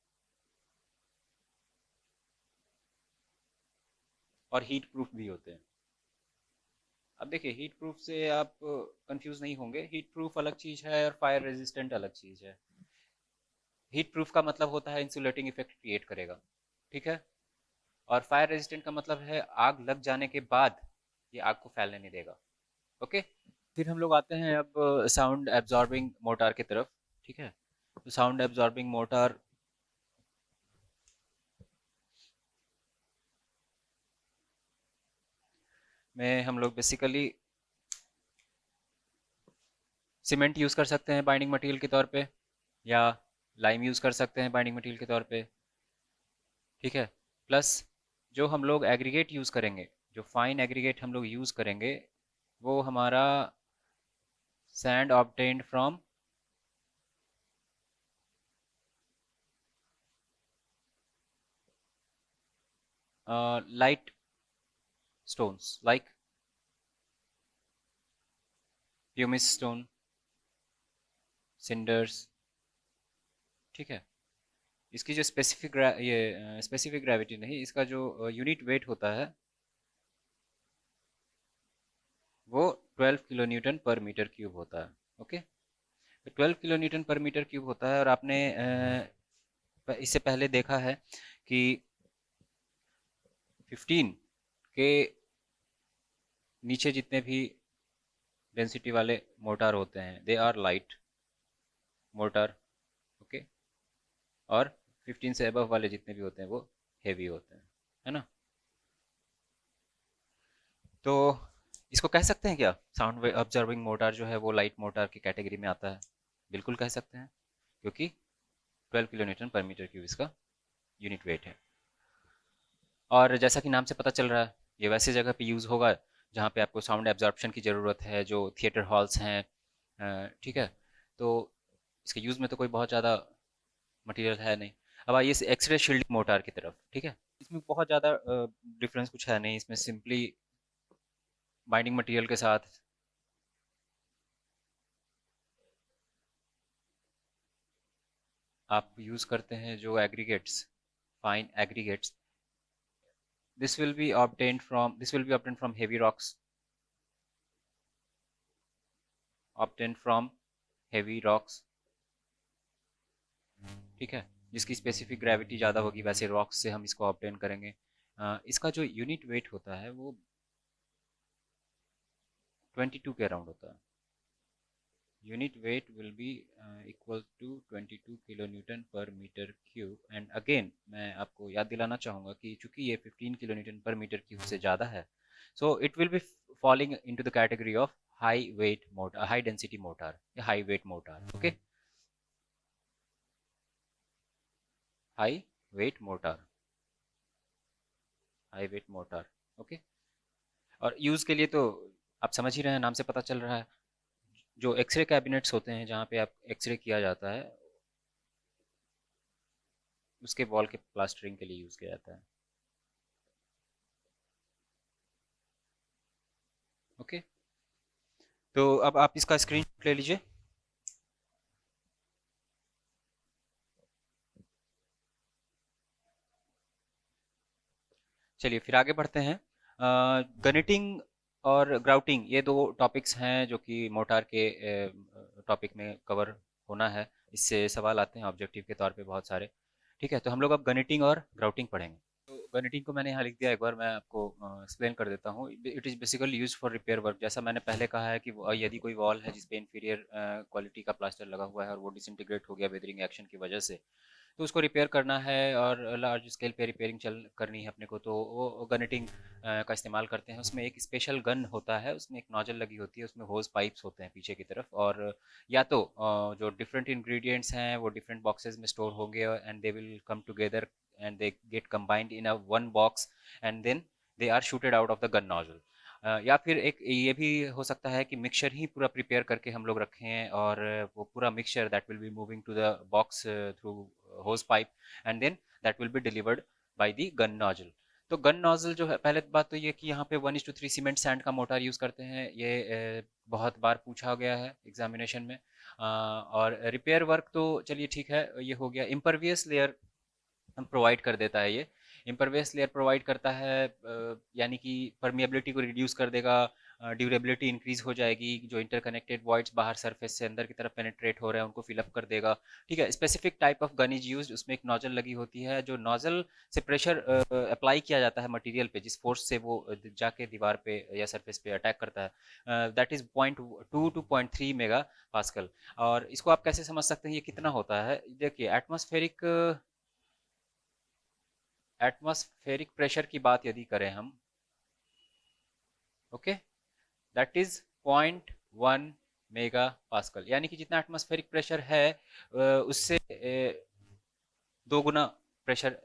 और हीट प्रूफ भी होते हैं। अब देखिए, हीट प्रूफ से आप कंफ्यूज नहीं होंगे। हीट प्रूफ अलग चीज़ है और फायर रेजिस्टेंट अलग चीज़ है। हीट प्रूफ का मतलब होता है इंसुलेटिंग इफेक्ट क्रिएट करेगा, ठीक है। और फायर रेजिस्टेंट का मतलब है आग लग जाने के बाद ये आग को फैलने नहीं देगा। ओके। फिर हम लोग आते हैं अब साउंड एब्जॉर्बिंग मोटार की तरफ। ठीक है। तो साउंड एब्जॉर्बिंग मोटार में हम लोग बेसिकली सीमेंट यूज़ कर सकते हैं बाइंडिंग मटेरियल के तौर पे, या लाइम यूज़ कर सकते हैं बाइंडिंग मटेरियल के तौर पे। ठीक है। प्लस जो हम लोग एग्रीगेट यूज़ करेंगे, जो फाइन एग्रीगेट हम लोग यूज़ करेंगे, वो हमारा sand obtained from light stones like pumice stone, cinders. ठीक है। इसकी जो स्पेसिफिक ग्रेविटी नहीं, इसका जो यूनिट वेट होता है वो 12 kilo newton per metre cube होता है। ओके। तो 12 kilo newton per metre cube होता है। और आपने इससे पहले देखा है कि 15 के नीचे जितने भी डेंसिटी वाले मोटार होते हैं they are light mortar. Okay. और 15 से अबव वाले जितने भी होते हैं वो हेवी होते हैं, है ना। तो इसको कह सकते हैं क्या, साउंड ऑब्जर्विंग मोटार जो है वो लाइट मोटार की कैटेगरी में आता है? बिल्कुल कह सकते हैं, क्योंकि 12 kilo newton per metre cube इसका यूनिट वेट है। और जैसा कि नाम से पता चल रहा है, ये वैसे जगह पे यूज़ होगा जहाँ पे आपको साउंड एब्जॉर्प्शन की ज़रूरत है, जो थिएटर हॉल्स हैं। ठीक है। तो इसके यूज़ में तो कोई बहुत ज़्यादा मटेरियल है नहीं। अब आइए इस एक्सरे शील्ड मोटार की तरफ। ठीक है। इसमें बहुत ज़्यादा डिफरेंस कुछ है नहीं। इसमें सिंपली बाइंडिंग मटेरियल के साथ आप यूज़ करते हैं जो aggregates, fine aggregates. This will be obtained from heavy rocks, obtained from heavy rocks। ठीक है। जिसकी स्पेसिफिक ग्रेविटी ज़्यादा होगी वैसे रॉक्स से हम इसको ऑब्टेन करेंगे। इसका जो यूनिट वेट होता है वो 22 के अराउंड होता है। Unit weight will be equal to 22 kilo newton per metre cube. And again मैं आपको याद दिलाना चाहूँगा कि चूंकि ये 15 kilo newton per metre cube से ज़्यादा है, so it will be falling into the category of high weight mortar, high density mortar या high weight mortar. Okay. High weight mortar, high weight mortar. Okay. और यूज़ के लिए तो आप समझ ही रहे हैं, नाम से पता चल रहा है। जो एक्सरे कैबिनेट्स होते हैं जहाँ पे आप एक्सरे किया जाता है, उसके वॉल के प्लास्टरिंग के लिए यूज़ किया जाता है। ओके, तो अब आप इसका स्क्रीन ले लीजिए। चलिए फिर आगे बढ़ते हैं। गनिटिंग और ग्राउटिंग ये दो टॉपिक्स हैं जो कि मोटार के टॉपिक में कवर होना है। इससे सवाल आते हैं ऑब्जेक्टिव के तौर पे बहुत सारे। ठीक है, तो हम लोग अब गनिटिंग और ग्राउटिंग पढ़ेंगे। तो गनिटिंग को मैंने यहाँ लिख दिया, एक बार मैं आपको एक्सप्लेन कर देता हूँ। It is basically use for repair work. जैसा मैंने पहले कहा है कि यदि कोई वॉल है जिसपे इंफीरियर क्वालिटी का प्लास्टर लगा हुआ है और वो डिसइंटीग्रेट हो गया वेदरिंग एक्शन की वजह से, तो उसको रिपेयर करना है और लार्ज स्केल पे रिपेयरिंग चल करनी है अपने को, तो वो गनेटिंग का इस्तेमाल करते हैं। उसमें एक स्पेशल गन होता है, उसमें एक नोजल लगी होती है, उसमें होज पाइप्स होते हैं पीछे की तरफ, और या तो जो डिफरेंट इंग्रेडिएंट्स हैं वो डिफरेंट बॉक्सेस में स्टोर होंगे and they will come together and they get combined in a one box and then they are shooted out of the gun nozzle. या फिर एक ये भी हो सकता है कि मिक्सचर ही पूरा प्रिपेयर करके हम लोग रखें हैं और वो पूरा mixture that will be moving to the box through hose pipe and then that will be delivered by the gun nozzle। तो गन नोजल जो है, पहले तो बात तो ये कि यहाँ पे 1:3 सीमेंट सैंड का मोटार यूज़ करते हैं। ये बहुत बार पूछा गया है एग्जामिनेशन में। और रिपेयर वर्क तो चलिए ठीक है, ये हो गया। इम्परवियस लेयर प्रोवाइड कर देता है ये। इम्परवियस लेयर प्रोवाइड करता है, यानी कि परमिएबिलिटी को रिड्यूस कर देगा, ड्यूरेबिलिटी इंक्रीज हो जाएगी, जो इंटरकनेक्टेड वॉइड्स बाहर सरफेस से अंदर की तरफ पेनिट्रेट हो रहे हैं उनको फिलअप कर देगा। ठीक है, specific type of gun is use. उसमें एक नोजल लगी होती है, जो नोजल से प्रेशर अप्लाई किया जाता है मटेरियल पे, जिस फोर्स से वो जाके दीवार पे या सरफेस पे अटैक करता है, that is 0.2 to 0.3 mega pascal. और इसको आप कैसे समझ सकते हैं ये कितना होता है? देखिए, एटमॉस्फेरिक प्रेशर की बात यदि करें हम, okay, that is 0.1 mega pascal, यानी कि जितना एटमॉस्फेरिक प्रेशर है उससे दो गुना प्रेशर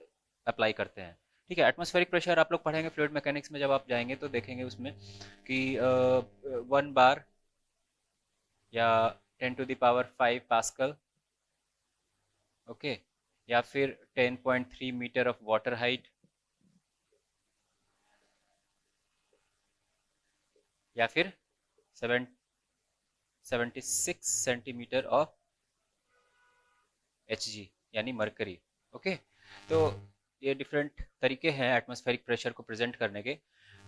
अप्लाई करते हैं। ठीक है, एटमॉस्फेरिक प्रेशर आप लोग पढ़ेंगे फ्लूइड मैकेनिक्स में, जब आप जाएंगे तो देखेंगे उसमें कि 1 बार या 10⁵ पास्कल, ओके, या फिर 10.3 मीटर ऑफ वाटर हाइट, या फिर 76 सेंटीमीटर ऑफ एच जी, यानी मरकरी। ओके, तो ये डिफरेंट तरीके हैं एटमॉस्फेरिक प्रेशर को प्रेजेंट करने के।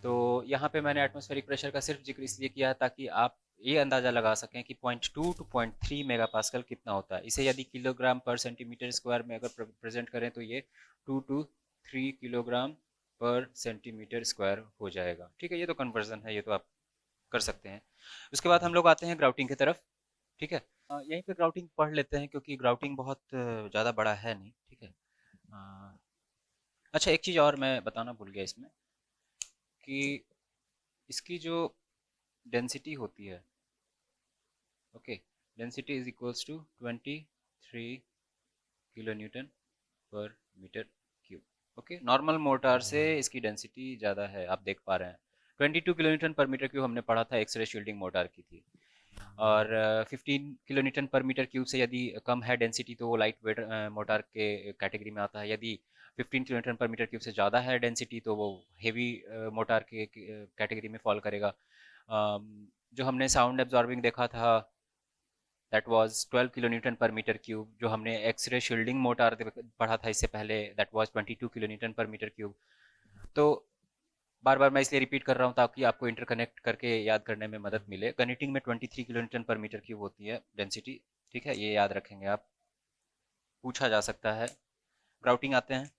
तो यहाँ पे मैंने एटमॉस्फेरिक प्रेशर का सिर्फ जिक्र इसलिए किया है ताकि आप ये अंदाज़ा लगा सकें कि 0.2 to 0.3 मेगा पास्कल कितना होता है। इसे यदि किलोग्राम पर सेंटीमीटर स्क्वायर में अगर प्रेजेंट करें तो ये 2 to 3 किलोग्राम पर सेंटीमीटर स्क्वायर हो जाएगा। ठीक है, ये तो कन्वर्जन है, ये तो आप कर सकते हैं। उसके बाद हम लोग आते हैं ग्राउटिंग की तरफ। ठीक है, यहीं पे ग्राउटिंग पढ़ लेते हैं क्योंकि ग्राउटिंग बहुत ज़्यादा बड़ा है नहीं। ठीक है। अ, अच्छा, एक चीज़ और मैं बताना भूल गया इसमें, कि इसकी जो डेंसिटी होती है, okay, density is equals to 23 kilo newton per metre cube. Okay, normal mortar से इसकी डेंसिटी ज़्यादा है, आप देख पा रहे हैं। 22 kilo newton per metre cube हमने पढ़ा था, एक्सरे शील्डिंग मोटार की थी। और 15 kilo newton per metre cube से यदि कम है डेंसिटी तो वो लाइट वेट मोटार के कैटेगरी में आता है। यदि 15 kilo newton per metre cube से ज़्यादा है डेंसिटी तो वो हेवी मोटार के कैटेगरी में फॉल करेगा। जो हमने साउंड एब्जॉर्बिंग देखा था, that was 12 kilo newton per metre cube. जो हमने एक्सरे शील्डिंग मोटार पढ़ा था इससे पहले, that was 22 kilo newton per metre cube. तो बार बार मैं इसलिए रिपीट कर रहा हूँ ताकि आपको इंटरकनेक्ट करके याद करने में मदद मिले। गनिटिंग में 23 kilo newton per metre cube होती है डेंसिटी। ठीक है, ये याद रखेंगे आप, पूछा जा सकता है। ग्राउटिंग आते हैं।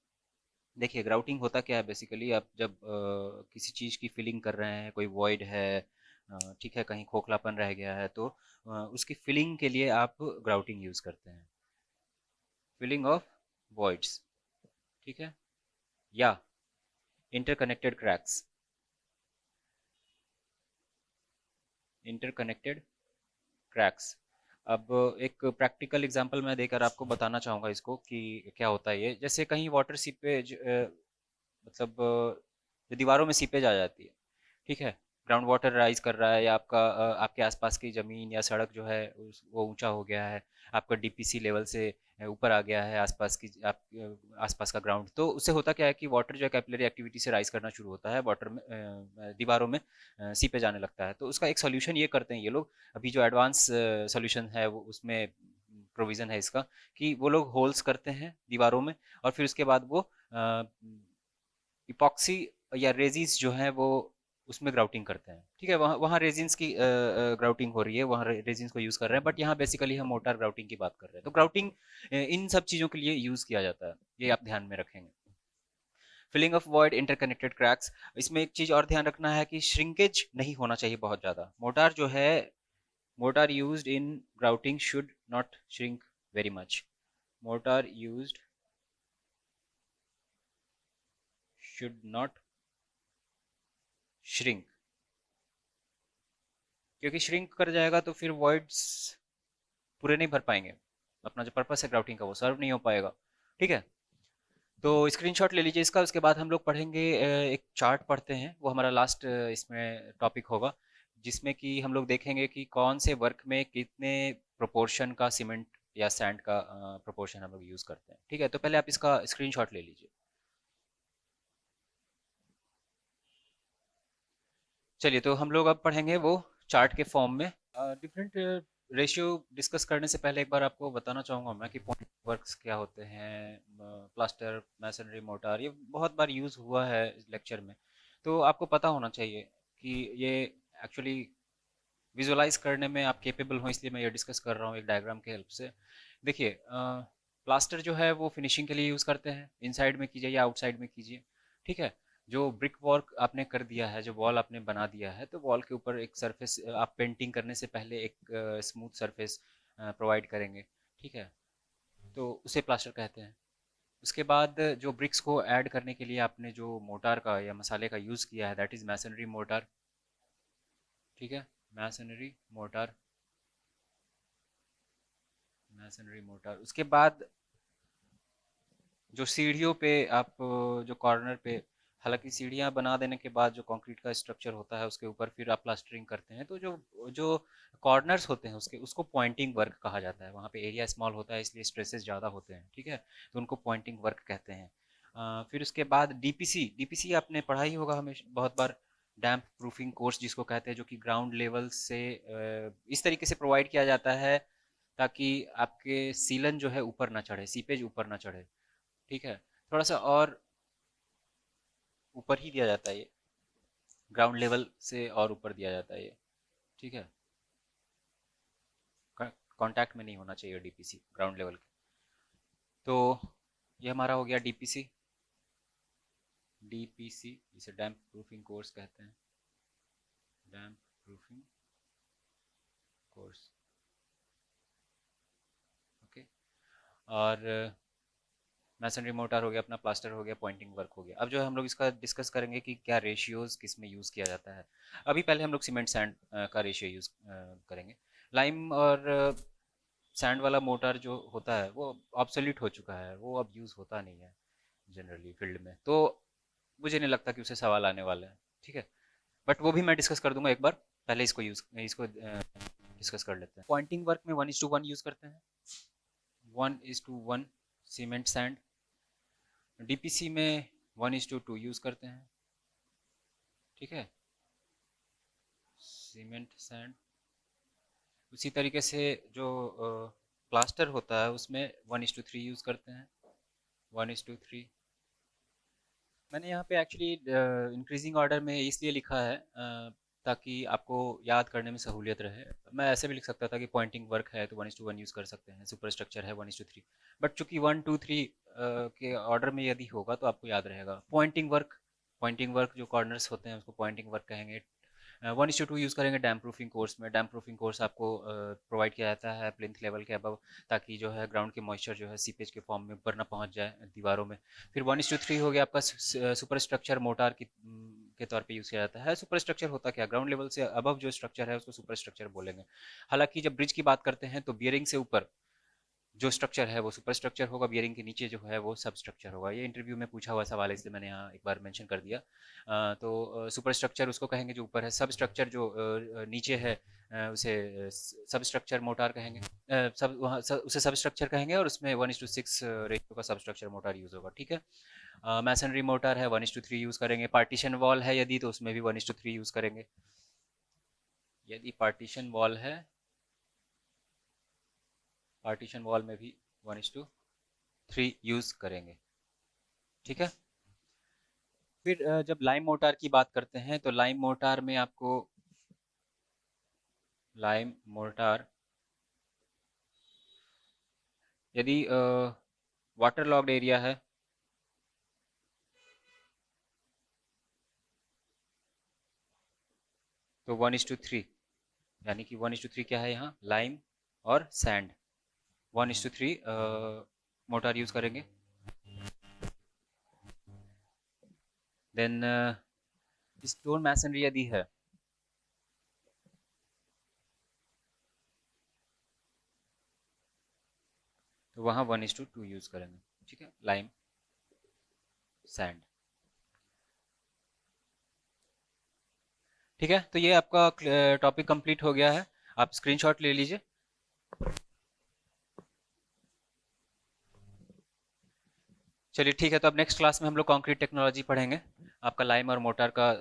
देखिए, ग्राउटिंग होता क्या है बेसिकली, आप जब किसी चीज़ की फिलिंग कर रहे हैं, कोई वॉइड है, ठीक है, कहीं खोखलापन रह गया है, तो उसकी फिलिंग के लिए आप ग्राउटिंग यूज़ करते हैं, फिलिंग ऑफ वॉइड्स। ठीक है, या इंटरकनेक्टेड क्रैक्स, इंटरकनेक्टेड क्रैक्स। अब एक प्रैक्टिकल एग्जांपल मैं देकर आपको बताना चाहूँगा इसको कि क्या होता है ये। जैसे कहीं वाटर सीपेज, मतलब जो दीवारों में सीपेज आ जाती है, ठीक है, ग्राउंड वाटर राइज कर रहा है, या आपके आसपास की ज़मीन या सड़क जो है वो ऊंचा हो गया है, आपका डीपीसी लेवल से ऊपर आ गया है आसपास का ग्राउंड, तो उससे होता क्या है कि वाटर जो है कैपिलरी एक्टिविटी से राइज करना शुरू होता है, वाटर में दीवारों में सीपे जाने लगता है। तो उसका एक सोल्यूशन ये करते हैं ये लोग, अभी जो एडवांस सोल्यूशन है वो उसमें प्रोविज़न है इसका, कि वो लोग होल्स करते हैं दीवारों में, और फिर उसके बाद वो इपॉक्सी या रेजिस जो है वो उसमें ग्राउटिंग करते हैं। ठीक है, वहाँ वहाँ रेजिन्स की ग्राउटिंग हो रही है, वहाँ रेजिन्स को यूज़ कर रहे हैं, बट यहाँ बेसिकली हम मोटार ग्राउटिंग की बात कर रहे हैं। तो ग्राउटिंग इन सब चीज़ों के लिए यूज़ किया जाता है, ये आप ध्यान में रखेंगे। Filling of void, interconnected cracks, इसमें एक चीज़ और ध्यान रखना है कि श्रिंकेज नहीं होना चाहिए बहुत ज़्यादा। मोटार जो है, motor used in grouting should not shrink very much. Motor used should not shrink, क्योंकि श्रिंक कर जाएगा तो फिर वॉइड्स पूरे नहीं भर पाएंगे, अपना जो पर्पस है ग्राउटिंग का वो सर्व नहीं हो पाएगा। ठीक है, तो स्क्रीनशॉट ले लीजिए इसका। उसके बाद हम लोग पढ़ेंगे, एक चार्ट पढ़ते हैं, वो हमारा लास्ट इसमें टॉपिक होगा, जिसमें कि हम लोग देखेंगे कि कौन से वर्क में कितने प्रोपोर्शन का सीमेंट या सैंड का प्रोपोर्शन हम लोग यूज़ करते हैं। ठीक है, तो पहले आप इसका स्क्रीनशॉट ले लीजिए। चलिए, तो हम लोग अब पढ़ेंगे वो चार्ट के फॉर्म में। डिफरेंट रेशियो डिस्कस करने से पहले एक बार आपको बताना चाहूँगा मैं कि पॉइंट वर्क्स क्या होते हैं। प्लास्टर, मैसनरी, मोटार, ये बहुत बार यूज़ हुआ है लेक्चर में, तो आपको पता होना चाहिए कि ये एक्चुअली विजुअलाइज करने में आप केपेबल हो, इसलिए मैं ये डिस्कस कर रहा हूँ एक डायग्राम के हेल्प से। देखिए, प्लास्टर जो है वो फिनिशिंग के लिए यूज़ करते हैं, इनसाइड में कीजिए या आउटसाइड में कीजिए। ठीक है, जो ब्रिक वर्क आपने कर दिया है, जो वॉल आपने बना दिया है, तो वॉल के ऊपर एक सरफेस आप पेंटिंग करने से पहले एक स्मूथ सरफेस प्रोवाइड करेंगे। ठीक है, तो उसे प्लास्टर कहते हैं। उसके बाद जो ब्रिक्स को ऐड करने के लिए आपने जो मोटार का या मसाले का यूज़ किया है, दैट इज़ मैसनरी मोटार। ठीक है, मैसनरी मोटार, मैसनरी मोटार। उसके बाद जो सीढ़ियों पे आप जो कॉर्नर पे, हालांकि सीढ़ियाँ बना देने के बाद जो कंक्रीट का स्ट्रक्चर होता है उसके ऊपर फिर आप प्लास्टरिंग करते हैं, तो जो जो कॉर्नर्स होते हैं उसके, उसको पॉइंटिंग वर्क कहा जाता है। वहाँ पे एरिया स्मॉल होता है इसलिए स्ट्रेसेस ज़्यादा होते हैं। ठीक है, तो उनको पॉइंटिंग वर्क कहते हैं। फिर उसके बाद डीपीसी, डीपीसी आपने पढ़ा ही होगा हमेशा बहुत बार, डैम्प प्रूफिंग कोर्स जिसको कहते हैं, जो कि ग्राउंड लेवल से इस तरीके से प्रोवाइड किया जाता है ताकि आपके सीलन जो है ऊपर ना चढ़े, सीपेज ऊपर ना चढ़े। ठीक है, थोड़ा सा और ऊपर ही दिया जाता है ये, ग्राउंड लेवल से और ऊपर दिया जाता है ये। ठीक है, कांटेक्ट में नहीं होना चाहिए डीपीसी ग्राउंड लेवल के। तो ये हमारा हो गया डीपीसी। डीपीसी जिसे डैम्प प्रूफिंग कोर्स कहते हैं, डैम्प प्रूफिंग कोर्स। ओके, और मैसनरी मोटार हो गया अपना, प्लास्टर हो गया, पॉइंटिंग वर्क हो गया। अब जो है हम लोग इसका डिस्कस करेंगे कि क्या रेशियोज किस में यूज़ किया जाता है। अभी पहले हम लोग सीमेंट सैंड का रेशियो यूज़ करेंगे। लाइम और सैंड वाला मोटार जो होता है वो ऑब्सोल्यूट हो चुका है, वो अब यूज़ होता नहीं है जनरली फील्ड में, तो मुझे नहीं लगता कि उसे सवाल आने वाले हैं। ठीक है, बट वो भी मैं डिस्कस कर दूंगा एक बार, पहले इसको डिस्कस कर लेते हैं। पॉइंटिंग वर्क में 1:1 यूज़ करते हैं, 1:1 सीमेंट सैंड। डीपीसी में 1:2 यूज़ करते हैं। ठीक है, सीमेंट सैंड। उसी तरीके से जो प्लास्टर होता है उसमें 1:3 यूज़ करते हैं, 1:3। मैंने यहाँ पे एक्चुअली इंक्रीजिंग ऑर्डर में इसलिए लिखा है ताकि आपको याद करने में सहूलियत रहे। मैं ऐसे भी लिख सकता था कि पॉइंटिंग वर्क है तो 1:1 यूज़ कर सकते हैं, सुपर स्ट्रक्चर है 1:3, बट चूंकि 1 2 3 के ऑर्डर में यदि होगा तो आपको याद रहेगा। पॉइंटिंग वर्क, पॉइंटिंग वर्क जो कॉर्नर्स होते हैं उसको पॉइंटिंग वर्क कहेंगे। 1:2 यूज़ करेंगे डैम प्रूफिंग कोर्स में। डैम प्रूफिंग कोर्स आपको प्रोवाइड किया जाता है प्लिंथ लेवल के अबव, ताकि जो है ग्राउंड के मॉइस्चर जो है सीपेज के फॉर्म में ऊपर ना पहुंच जाए दीवारों में। फिर 1:3 हो गया आपका सुपर स्ट्रक्चर मोटार के तौर पे यूज़ किया जाता है। सुपर स्ट्रक्चर होता क्या, ग्राउंड लेवल से अबव जो स्ट्रक्चर है उसको सुपर स्ट्रक्चर बोलेंगे। हालांकि जब ब्रिज की बात करते हैं तो बियरिंग से ऊपर जो स्ट्रक्चर है वो सुपर स्ट्रक्चर होगा, बियरिंग के नीचे जो है वो सब स्ट्रक्चर होगा। ये इंटरव्यू में पूछा हुआ सवाल है, इसलिए मैंने यहाँ एक बार मेंशन कर दिया। तो सुपर स्ट्रक्चर उसको कहेंगे जो ऊपर है, सब स्ट्रक्चर जो नीचे है उसे सब स्ट्रक्चर मोटार कहेंगे। उसे सब स्ट्रक्चर कहेंगे, और उसमें 1:6 रेशियो का सब स्ट्रक्चर मोटार यूज़ होगा, ठीक है। मैसनरी मोटार है 1:3 यूज़ करेंगे। पार्टीशन वॉल है यदि, तो उसमें भी 1:3 यूज़ करेंगे। यदि पार्टीशन वॉल है, पार्टीशन वॉल में भी 1:3 यूज़ करेंगे, ठीक है। फिर जब लाइम मोटार की बात करते हैं, तो लाइम मोटार में आपको लाइम मोटार यदि वाटर लॉग्ड एरिया है, तो 1:3, यानी कि 1:3 क्या है यहाँ, लाइम और सैंड, 1:3 मोटार यूज़ करेंगे। देन स्टोन मैसनरी यदि है, तो वहाँ 1:2 यूज़ करेंगे, ठीक है, लाइम सैंड। ठीक है, तो ये आपका टॉपिक कंप्लीट हो गया है। आप स्क्रीनशॉट ले लीजिए। चलिए ठीक है, तो अब नेक्स्ट क्लास में हम लोग कंक्रीट टेक्नोलॉजी पढ़ेंगे। आपका लाइम और मोटार का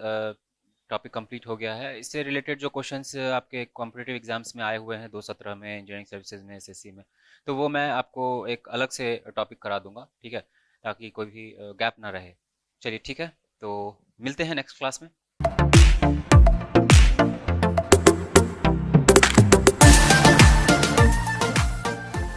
टॉपिक कंप्लीट हो गया है। इससे रिलेटेड जो क्वेश्चंस आपके कॉम्पिटिटिव एग्जाम्स में आए हुए हैं 2017 में, इंजीनियरिंग सर्विसेज में, एसएससी में, तो वो मैं आपको एक अलग से टॉपिक करा दूंगा, ठीक है, ताकि कोई भी गैप ना रहे। चलिए ठीक है, तो मिलते हैं नेक्स्ट क्लास में।